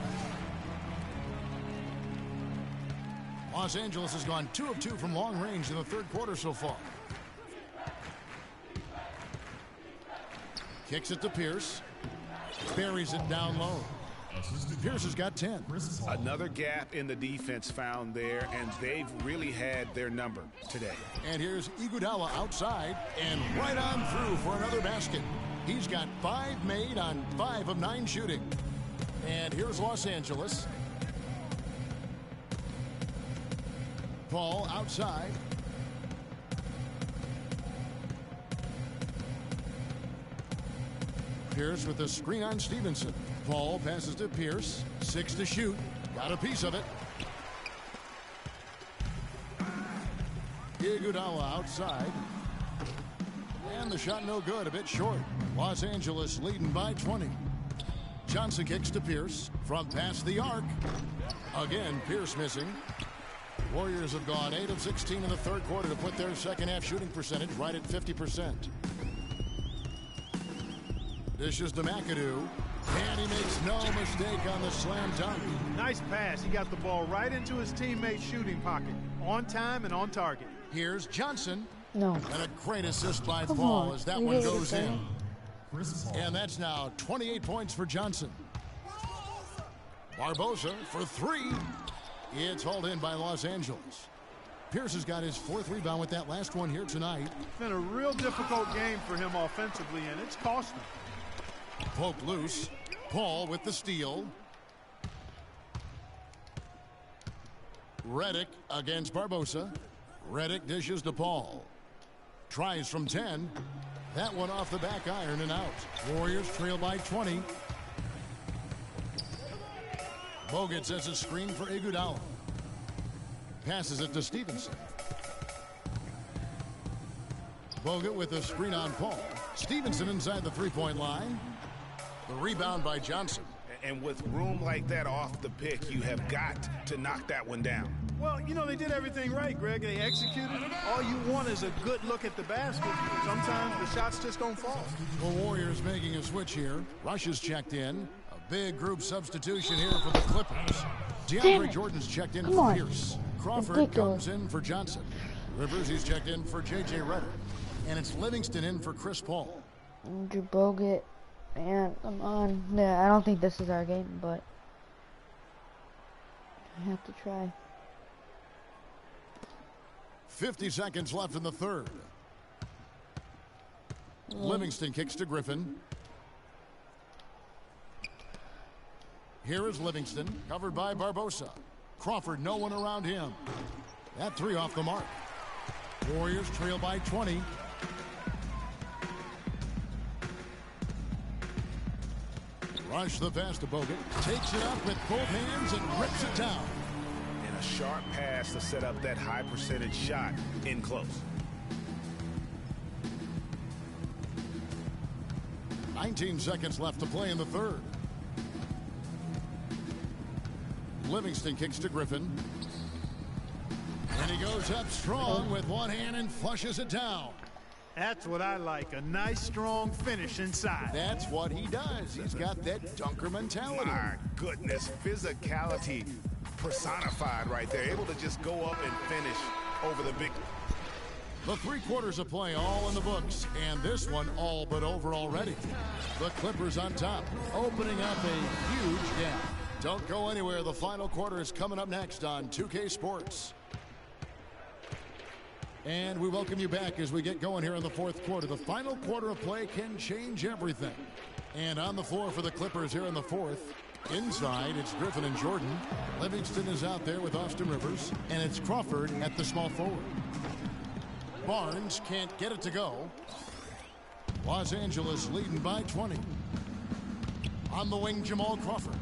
Los Angeles has gone 2 of 2 from long range in the third quarter so far. Kicks it to Pierce. Buries it down low. Pierce has got 10. Another gap in the defense found there, and they've really had their number today. And here's Iguodala outside and right on through for another basket. He's got 5 made on 5 of 9 shooting. And here's Los Angeles. Paul outside. Pierce with a screen on Stevenson. Paul passes to Pierce. 6 to shoot. Got a piece of it. Iguodala outside. And the shot no good. A bit short. Los Angeles leading by 20. Johnson kicks to Pierce. From past the arc. Again, Pierce missing. Warriors have gone 8 of 16 in the third quarter to put their second half shooting percentage right at 50%. Dishes to McAdoo. And he makes no mistake on the slam dunk. Nice pass. He got the ball right into his teammate's shooting pocket. On time and on target. Here's Johnson. No. And a great assist by Paul as that one goes in. And that's now 28 points for Johnson. Barbosa for 3. It's hauled in by Los Angeles. Pierce has got his 4th rebound with that last one here tonight. It's been a real difficult game for him offensively, and it's cost him. Poked loose. Paul with the steal. Redick against Barbosa. Redick dishes to Paul. Tries from 10. That one off the back iron and out. Warriors trail by 20. Bogut sets a screen for Iguodala. Passes it to Stevenson. Bogut with a screen on Paul. Stevenson inside the three-point line. The rebound by Johnson. And with room like that off the pick, you have got to knock that one down. Well, you know, they did everything right, Greg. They executed. All you want is a good look at the basket. Sometimes the shots just don't fall. The Warriors making a switch here. Rush is checked in. A big group substitution here for the Clippers. DeAndre Jordan's checked in for Pierce. Crawford comes in for Johnson. Rivers, he's checked in for J.J. Redick. And it's Livingston in for Chris Paul. Andrew Bogut. Man, come on. Yeah, I don't think this is our game, but I have to try. 50 seconds left in the third. Livingston kicks to Griffin. Here is Livingston, covered by Barbosa. Crawford, no one around him. That three off the mark. Warriors trail by 20. Rush the pass to Bogut. Takes it up with both hands and rips it down. And a sharp pass to set up that high percentage shot in close. 19 seconds left to play in the third. Livingston kicks to Griffin. And he goes up strong with one hand and flushes it down. That's what I like, a nice, strong finish inside. That's what he does. He's got that dunker mentality. My goodness, physicality personified right there. Able to just go up and finish over the big. The 3 quarters of play all in the books, and this one all but over already. The Clippers on top, opening up a huge gap. Don't go anywhere. The final quarter is coming up next on 2K Sports. And we welcome you back as we get going here in the fourth quarter. The final quarter of play can change everything. And on the floor for the Clippers here in the fourth. Inside, it's Griffin and Jordan. Livingston is out there with Austin Rivers. And it's Crawford at the small forward. Barnes can't get it to go. Los Angeles leading by 20. On the wing, Jamal Crawford.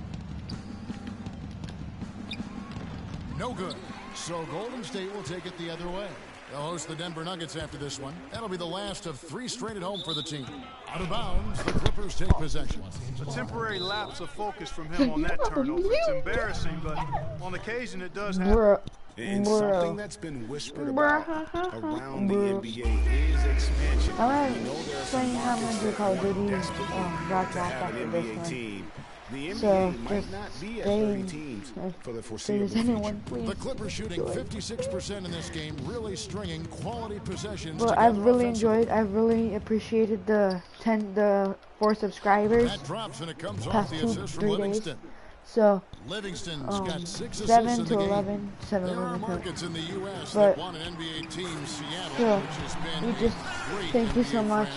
No good. So Golden State will take it the other way. They'll host the Denver Nuggets after this one. That'll be the last of 3 straight at home for the team. Out of bounds, the Clippers take possession. A temporary lapse of focus from him on that turnover. It's embarrassing, but on occasion it does happen. And something that's been whispered about around the NBA is expansion. I'm playing how I'm going to do Call of Duty Rock after this one. The NBA so might not be at 30 teams for the foreseeable future. The Clippers shooting 56% in this game, really stringing quality possessions. Well, I've really enjoyed. I've really appreciated the 4 subscribers. That drops and it comes off the assist from Livingston. So Livingston's got 6 assists 7 in to the 11, game. 7 there 11. are markets in the U.S. But that want an NBA team, Seattle, so which has been we just thank you so much.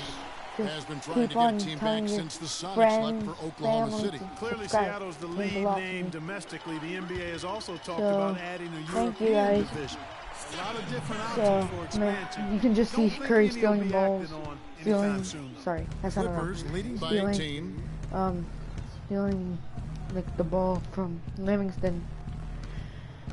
Has been trying keep on to get a team telling back your since the Sonics friends, left for Oklahoma City. Clearly, Seattle's the lead name domestically. The NBA has also talked about adding a European division. A lot of different options for expansion. You can just see Curry stealing balls. Sorry, that's not Clippers leading by 18. Stealing like the ball from Livingston.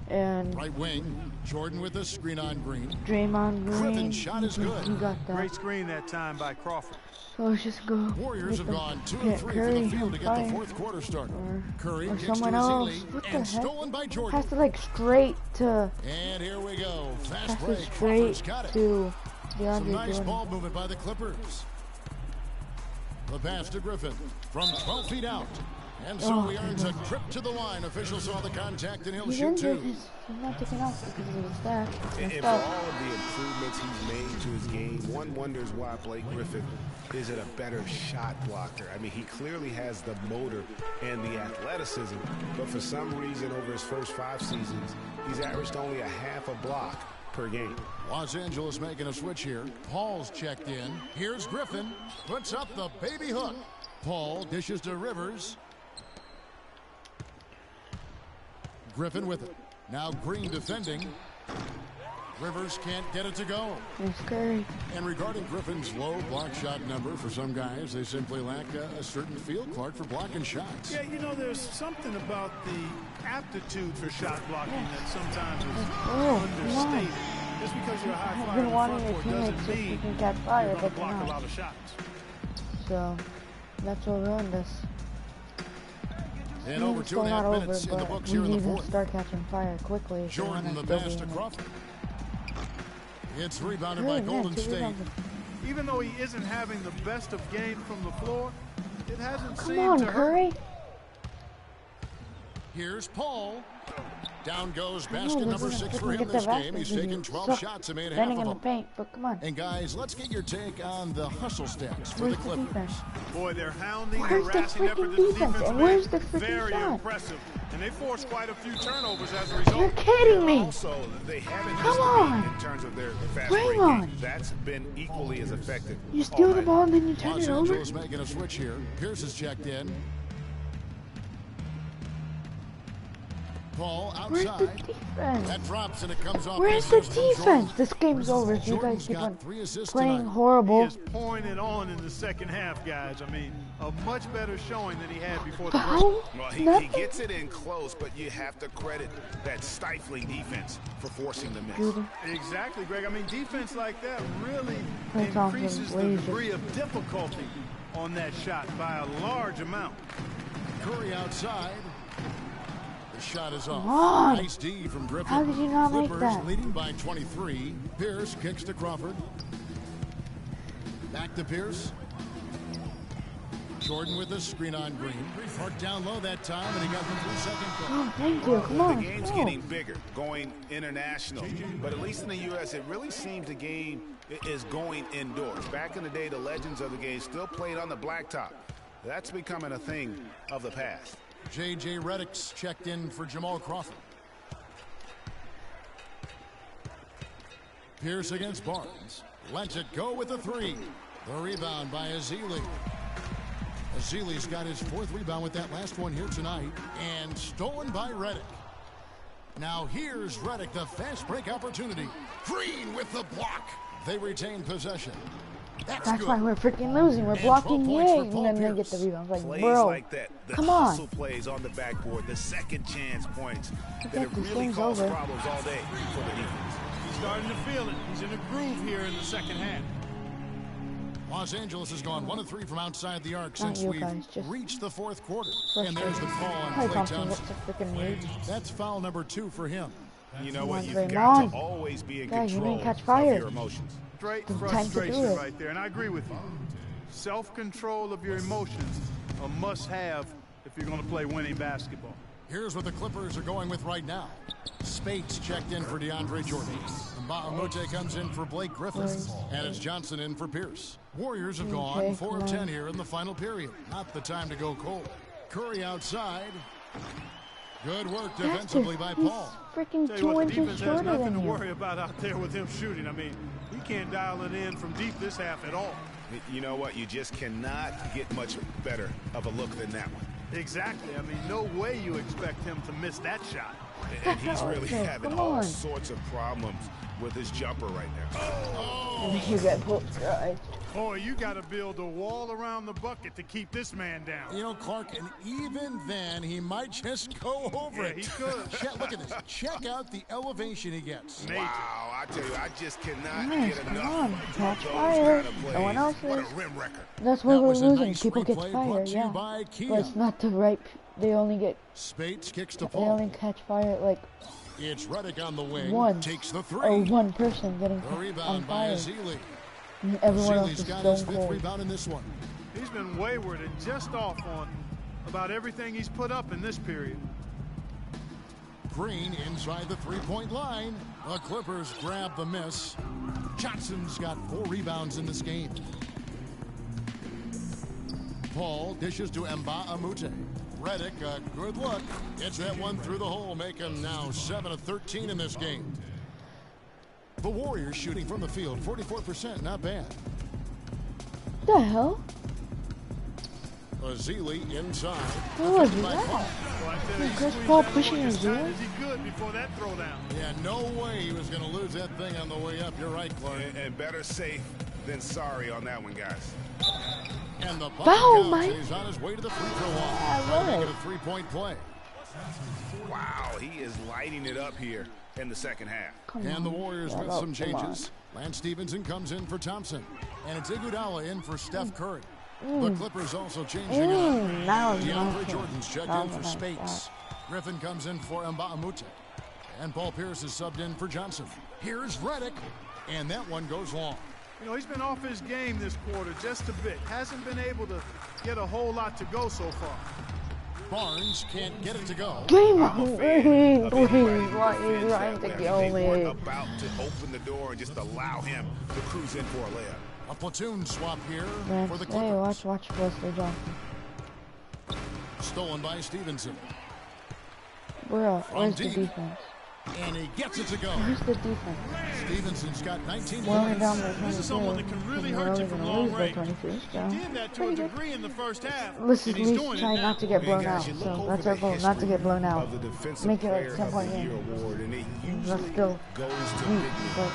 And right wing, Jordan with a screen on Green. Draymond Green. Griffin's shot is good. He got that. Great screen that time by Crawford. So let's just go. Warriors have gone 2 and 3 for the field to get the fourth quarter started. Curry or kicks someone to else. Ezeli, What the and heck? stolen by Jordan. Has to like straight to. And here we go. Fast Has break. to Crawford's straight got it. to DeAndre Some nice Jordan. ball movement by the Clippers. The pass to Griffin from 12 feet out. And so he earns a trip to the line. Officials saw the contact and he'll shoot 2. He's not taking off because of his back. And for all of the improvements he's made to his game, one wonders why Blake Griffin isn't a better shot blocker. I mean, he clearly has the motor and the athleticism, but for some reason over his first 5 seasons, he's averaged only a half a block per game. Los Angeles making a switch here. Paul's checked in. Here's Griffin. Puts up the baby hook. Paul dishes to Rivers. Griffin with it. Now Green defending. Rivers can't get it to go. It's Curry. And regarding Griffin's low block shot number, for some guys, they simply lack a certain feel, Clark, for blocking shots. Yeah, you know, there's something about the aptitude for shot blocking that sometimes is understated. Just because you're a high flyer in the front court doesn't mean you can catch fire, you're going but to block a lot of shots. So, that's what ruined us. And over 2.5 minutes in the books here in the fourth. Start catching fire quickly. Jordan the pass to Crawford. It's rebounded by Golden State. Even though he isn't having the best of game from the floor, it hasn't seemed to hurt. Curry. Here's Paul. Down goes basket number 6 for him this game. He's taken 12 shots and made half of them. In the paint, but come on. And guys, let's get your take on the hustle stats for the Clippers. Boy, they're hounding, where's harassing effort. The defense? And where's the freaking very shot? impressive. And they forced quite a few turnovers as a result. You're kidding me. Also, they haven't Come on. in terms of their fast break game. That's been equally as effective. You steal the ball and then you turn Los it over. Angeles making a switch here. Pierce is checked in. Paul outside. Where's the defense? That drops and it comes off. Where's the defense? This game's over. You guys keep on playing horrible. He is pouring it on in the second half, guys. I mean, a much better showing than he had before the break. Well, he gets it in close, but you have to credit that stifling defense for forcing the miss. Exactly, Greg. I mean, defense like that really increases the degree of difficulty on that shot by a large amount. Curry outside. The shot is off. Nice D from Griffin. How did you not Clippers make that? Leading by 23. Pierce kicks to Crawford. Back to Pierce. Jordan with the screen on Green. Marked down low that time, and he got the 3-second goal. Oh, thank you. Come on. The game's getting bigger, going international. But at least in the U.S., it really seems the game is going indoors. Back in the day, the legends of the game still played on the blacktop. That's becoming a thing of the past. J.J. Redick's checked in for Jamal Crawford. Pierce against Barnes. Lets it go with the 3. The rebound by Ezeli. Ezeli's got his 4th rebound with that last one here tonight. And stolen by Redick. Now here's Redick, the fast break opportunity. Green with the block. They retain possession. That's why we're freaking losing. We're blocking yay, and then they get the rebound. Like, bro, like that, the come on. hustle plays on the backboard, the second chance points that have really caused problems all day for the defense. He's starting to feel it. He's in a groove here in the second half. Los Angeles has gone 1 of 3 from outside the arc since we've reached the 4th quarter. And there's the call on Klay Thompson. That's foul number 2 for him. You know what? You've got to always be in control of your emotions. Straight frustration right there, and I agree with you. Self-control of your emotions a must-have if you're going to play winning basketball. Here's what the Clippers are going with right now. Spates checked in for DeAndre Jordan. Mbah-a-Moute comes in for Blake Griffin. And it's Johnson in for Pierce. Warriors have gone 4 of 10 here in the final period. Not the time to go cold. Curry outside. Good work defensively by Paul. Freaking 2 inches shorter than you. Nothing to worry about out there with him shooting. I mean, he can't dial it in from deep this half at all. You know what? You just cannot get much better of a look than that one. Exactly. I mean, no way you expect him to miss that shot. And he's really having all sorts of problems with his jumper right now. And you get pulled right. Boy, you got to build a wall around the bucket to keep this man down. You know, Clark, and even then, he might just go over it. He could. Look at this. Check out the elevation he gets. Wow, I tell you, I just cannot get enough. Catch fire. No one else is. What a rim record. That's why we're losing. People get fire, yeah. But it's not the right. They only get. Spates kicks to Paul. They only catch fire like. It's Redick on the wing. One. Takes the 3. Or one person getting the rebound on fire. by Ezeli. Everyone else is got his stone 5th cold. rebound in this one. He's been wayward and just off on about everything he's put up in this period. Green inside the 3-point line. The Clippers grab the miss. Johnson's got 4 rebounds in this game. Paul dishes to Mbah-a-Moute. Redick, a good look. Gets that one through the hole, make him now 7 of 13 in this game. The Warriors shooting from the field, 44%, not bad. The hell? Azili inside. Who was that? Chris Paul pushing Azili? Is he good before that throwdown? Yeah, no way he was going to lose that thing on the way up. You're right, Clark. And better safe than sorry on that one, guys. And the bucket counts. He's on his way to the free throw line. I Make it a three-point play. Wow, he is lighting it up here in the second half. And the Warriors with some changes. Lance Stevenson comes in for Thompson. And it's Iguodala in for Steph Curry. The Clippers also changing up. DeAndre Jordan's checked in for Spates. Griffin comes in for Mbamute. And Paul Pierce is subbed in for Johnson. Here's Redick. And that one goes long. You know, he's been off his game this quarter just a bit. Hasn't been able to get a whole lot to go so far. Barnes can't get it to go. Game on. Please, trying to kill me. About to open the door and just allow him to cruise in for a layup. A platoon swap here for the Clippers. Hey, watch Wesley Johnson. Stolen by Stevenson. Bro, where's the defense? And he gets it to go. Where's the defense? Stevenson's got 19 points. This is someone that can really hurt you from long range. He did that to a degree in the first half. Let's at least try not to get blown out. So that's our goal, not to get blown out. Make it like 10-point game. Let's still beat, but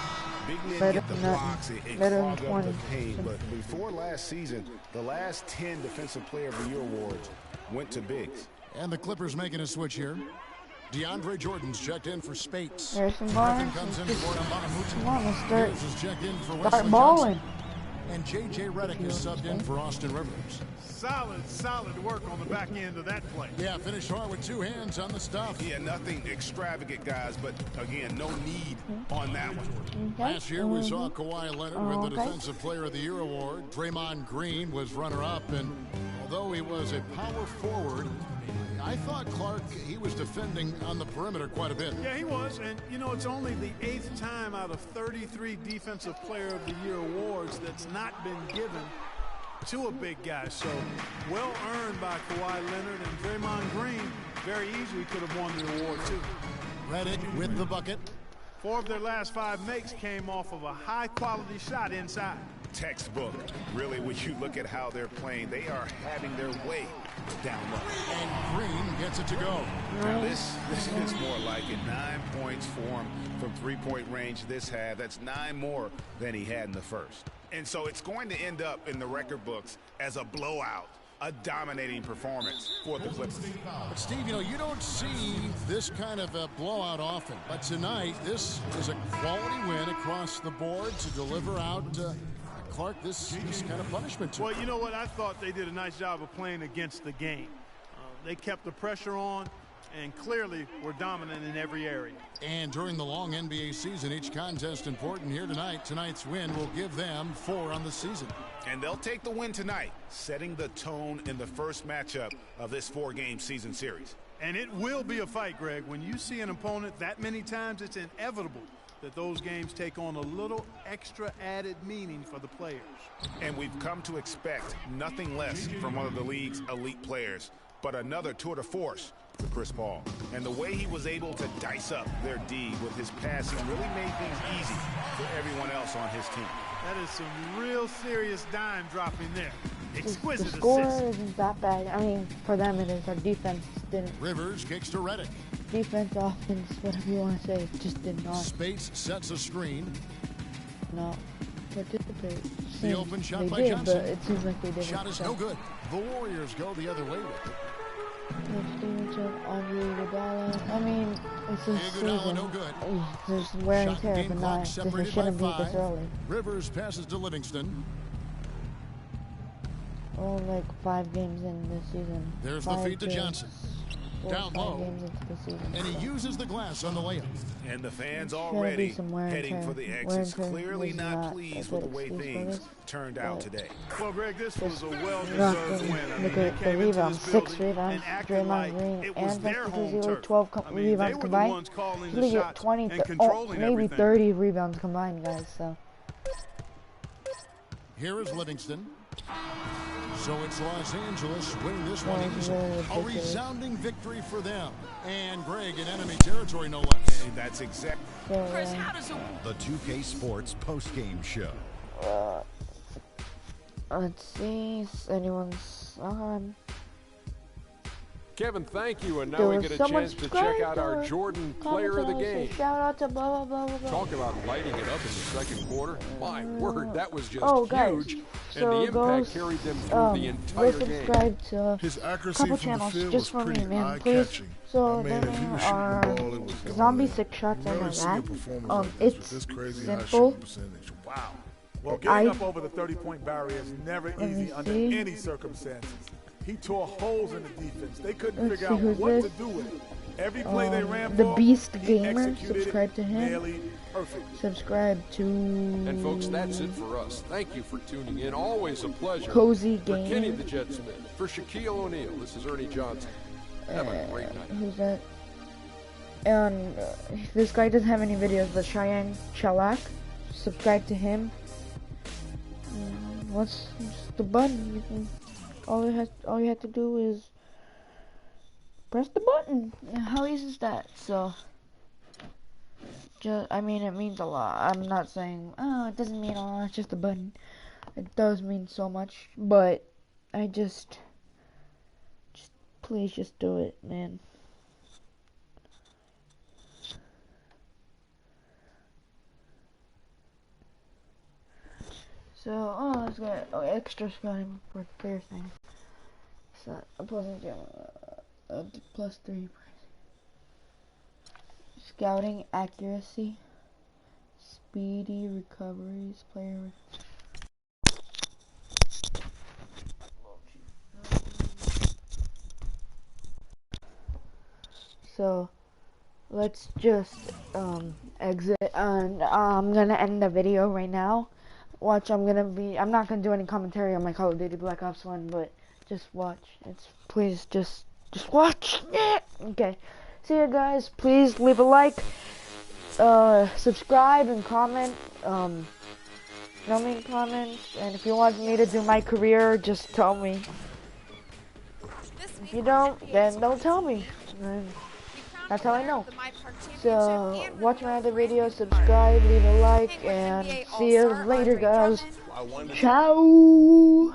better than nothing. Better than 20. But before last season, the last 10 Defensive Player of the Year awards went to bigs. And the Clippers making a switch here. DeAndre Jordan's checked in for Spates. There's some Barnes. Comes in for Come on, let's start balling. And J.J. Redick is subbed in for Austin Rivers. Solid work on the back end of that play. Yeah, finished hard with two hands on the stuff. Yeah, nothing extravagant, guys, but again, no need on that one. Last year we saw Kawhi Leonard with the Defensive Player of the Year award. Draymond Green was runner-up, and although he was a power forward, I thought Clark, he was defending on the perimeter quite a bit. Yeah, he was. And, you know, it's only the 8th time out of 33 Defensive Player of the Year awards that's not been given to a big guy. So, well earned by Kawhi Leonard, and Draymond Green very easily could have won the award, too. Redick with the bucket. 4 of their last 5 makes came off of a high-quality shot inside. Textbook. Really, when you look at how they're playing, they are having their way down low. And Green gets it to go. Now this is more like it. 9 points for him from three-point range this half. That's 9 more than he had in the first. And so it's going to end up in the record books as a blowout, a dominating performance for the Clippers. But Steve, you know, you don't see this kind of a blowout often. But tonight, this is a quality win across the board to deliver out Clark this kind of punishment to. Well, you know what? I thought they did a nice job of playing against the game. They kept the pressure on and clearly were dominant in every area. And during the long NBA season, each contest important here tonight. Tonight's win will give them 4 on the season. And they'll take the win tonight, setting the tone in the first matchup of this 4-game season series. And it will be a fight, Greg. When you see an opponent that many times, it's inevitable that those games take on a little extra added meaning for the players. And we've come to expect nothing less from one of the league's elite players, but another tour de force for Chris Paul. And the way he was able to dice up their D with his passing really made things easy for everyone else on his team. That is some real serious dime dropping there. Exquisite assist. The score assist. isn't that bad. I mean, for them it is. Our defense didn't. Rivers kicks to Redick. Defense, offense, whatever you want to say, just did not. Spates sets a screen. No. Participate. The open shot they by did, Johnson. But it seems like they didn't. Shot is no good. The Warriors go the other way with it. Stevenson, Iguodala. I mean, it's a season. No good. There's wear and tear, but not. This shouldn't be this early. Rivers passes to Livingston. Oh, like 5 games in this season. There's the feed to Johnson. Down low. And he uses the glass on the layup. And the fans already heading for the exits, clearly not pleased with the way things turned out today. Well, Greg, this was a well-deserved win. Look at the rebounds. 6 rebounds. Draymond Green and Vesta 12 rebounds combined. He's going to get 20, maybe 30 rebounds combined, guys. So here is Livingston. So it's Los Angeles winning this one easily. A resounding victory for them. And Greg in enemy territory, no less. And that's exact. Chris, how does the 2K Sports post-game show. Let's see. Anyone's Kevin, thank you, and now we get a chance to check out our Jordan player of the game. Shout out to blah, blah, blah, blah. Talk about lighting it up in the second quarter. My word, that was just huge. So and the impact carried them through the entire game. Subscribe to His accuracy couple from channels the field just was for me, pretty man. Please. So if he was are shooting the ball, it was going zombie in. 6 shots. I know Never seen a that. performance like It's this with this crazy high simple. shooting percentage. Wow. Well, getting up over the 30-point barrier is never easy under see. any circumstances. He tore holes in the defense. They couldn't Let's figure see out who's what this. to do with it. Every play they ran the for, Beast he Gamer. executed Subscribe to him. nearly perfect. Subscribe to. And folks, that's it for us. Thank you for tuning in. Always a pleasure. Cozy For Game. Kenny the Jet Smith, for Shaquille O'Neal, this is Ernie Johnson. Have a great night. Who's that? And this guy doesn't have any videos, but Cheyenne Chalak. Subscribe to him. What's the button? You can, all you have to do is press the button. How easy is that? So, I mean, it means a lot. I'm not saying, oh, it doesn't mean a lot. It's just a button. It does mean so much, but I just please just do it, man. So, let's get extra scouting for player thing. So, +3. Scouting accuracy, speedy recoveries, player. So, let's just exit, and I'm gonna end the video right now. Watch, I'm not gonna do any commentary on my Call of Duty Black Ops 1, but just watch. Please just watch. Okay. See you guys. Please leave a like, subscribe and comment. Tell me in comments, and if you want me to do my career, just tell me. If you don't, then don't tell me. That's how I know. So, watch my other videos, subscribe, leave a like, and see you later, guys. Ciao!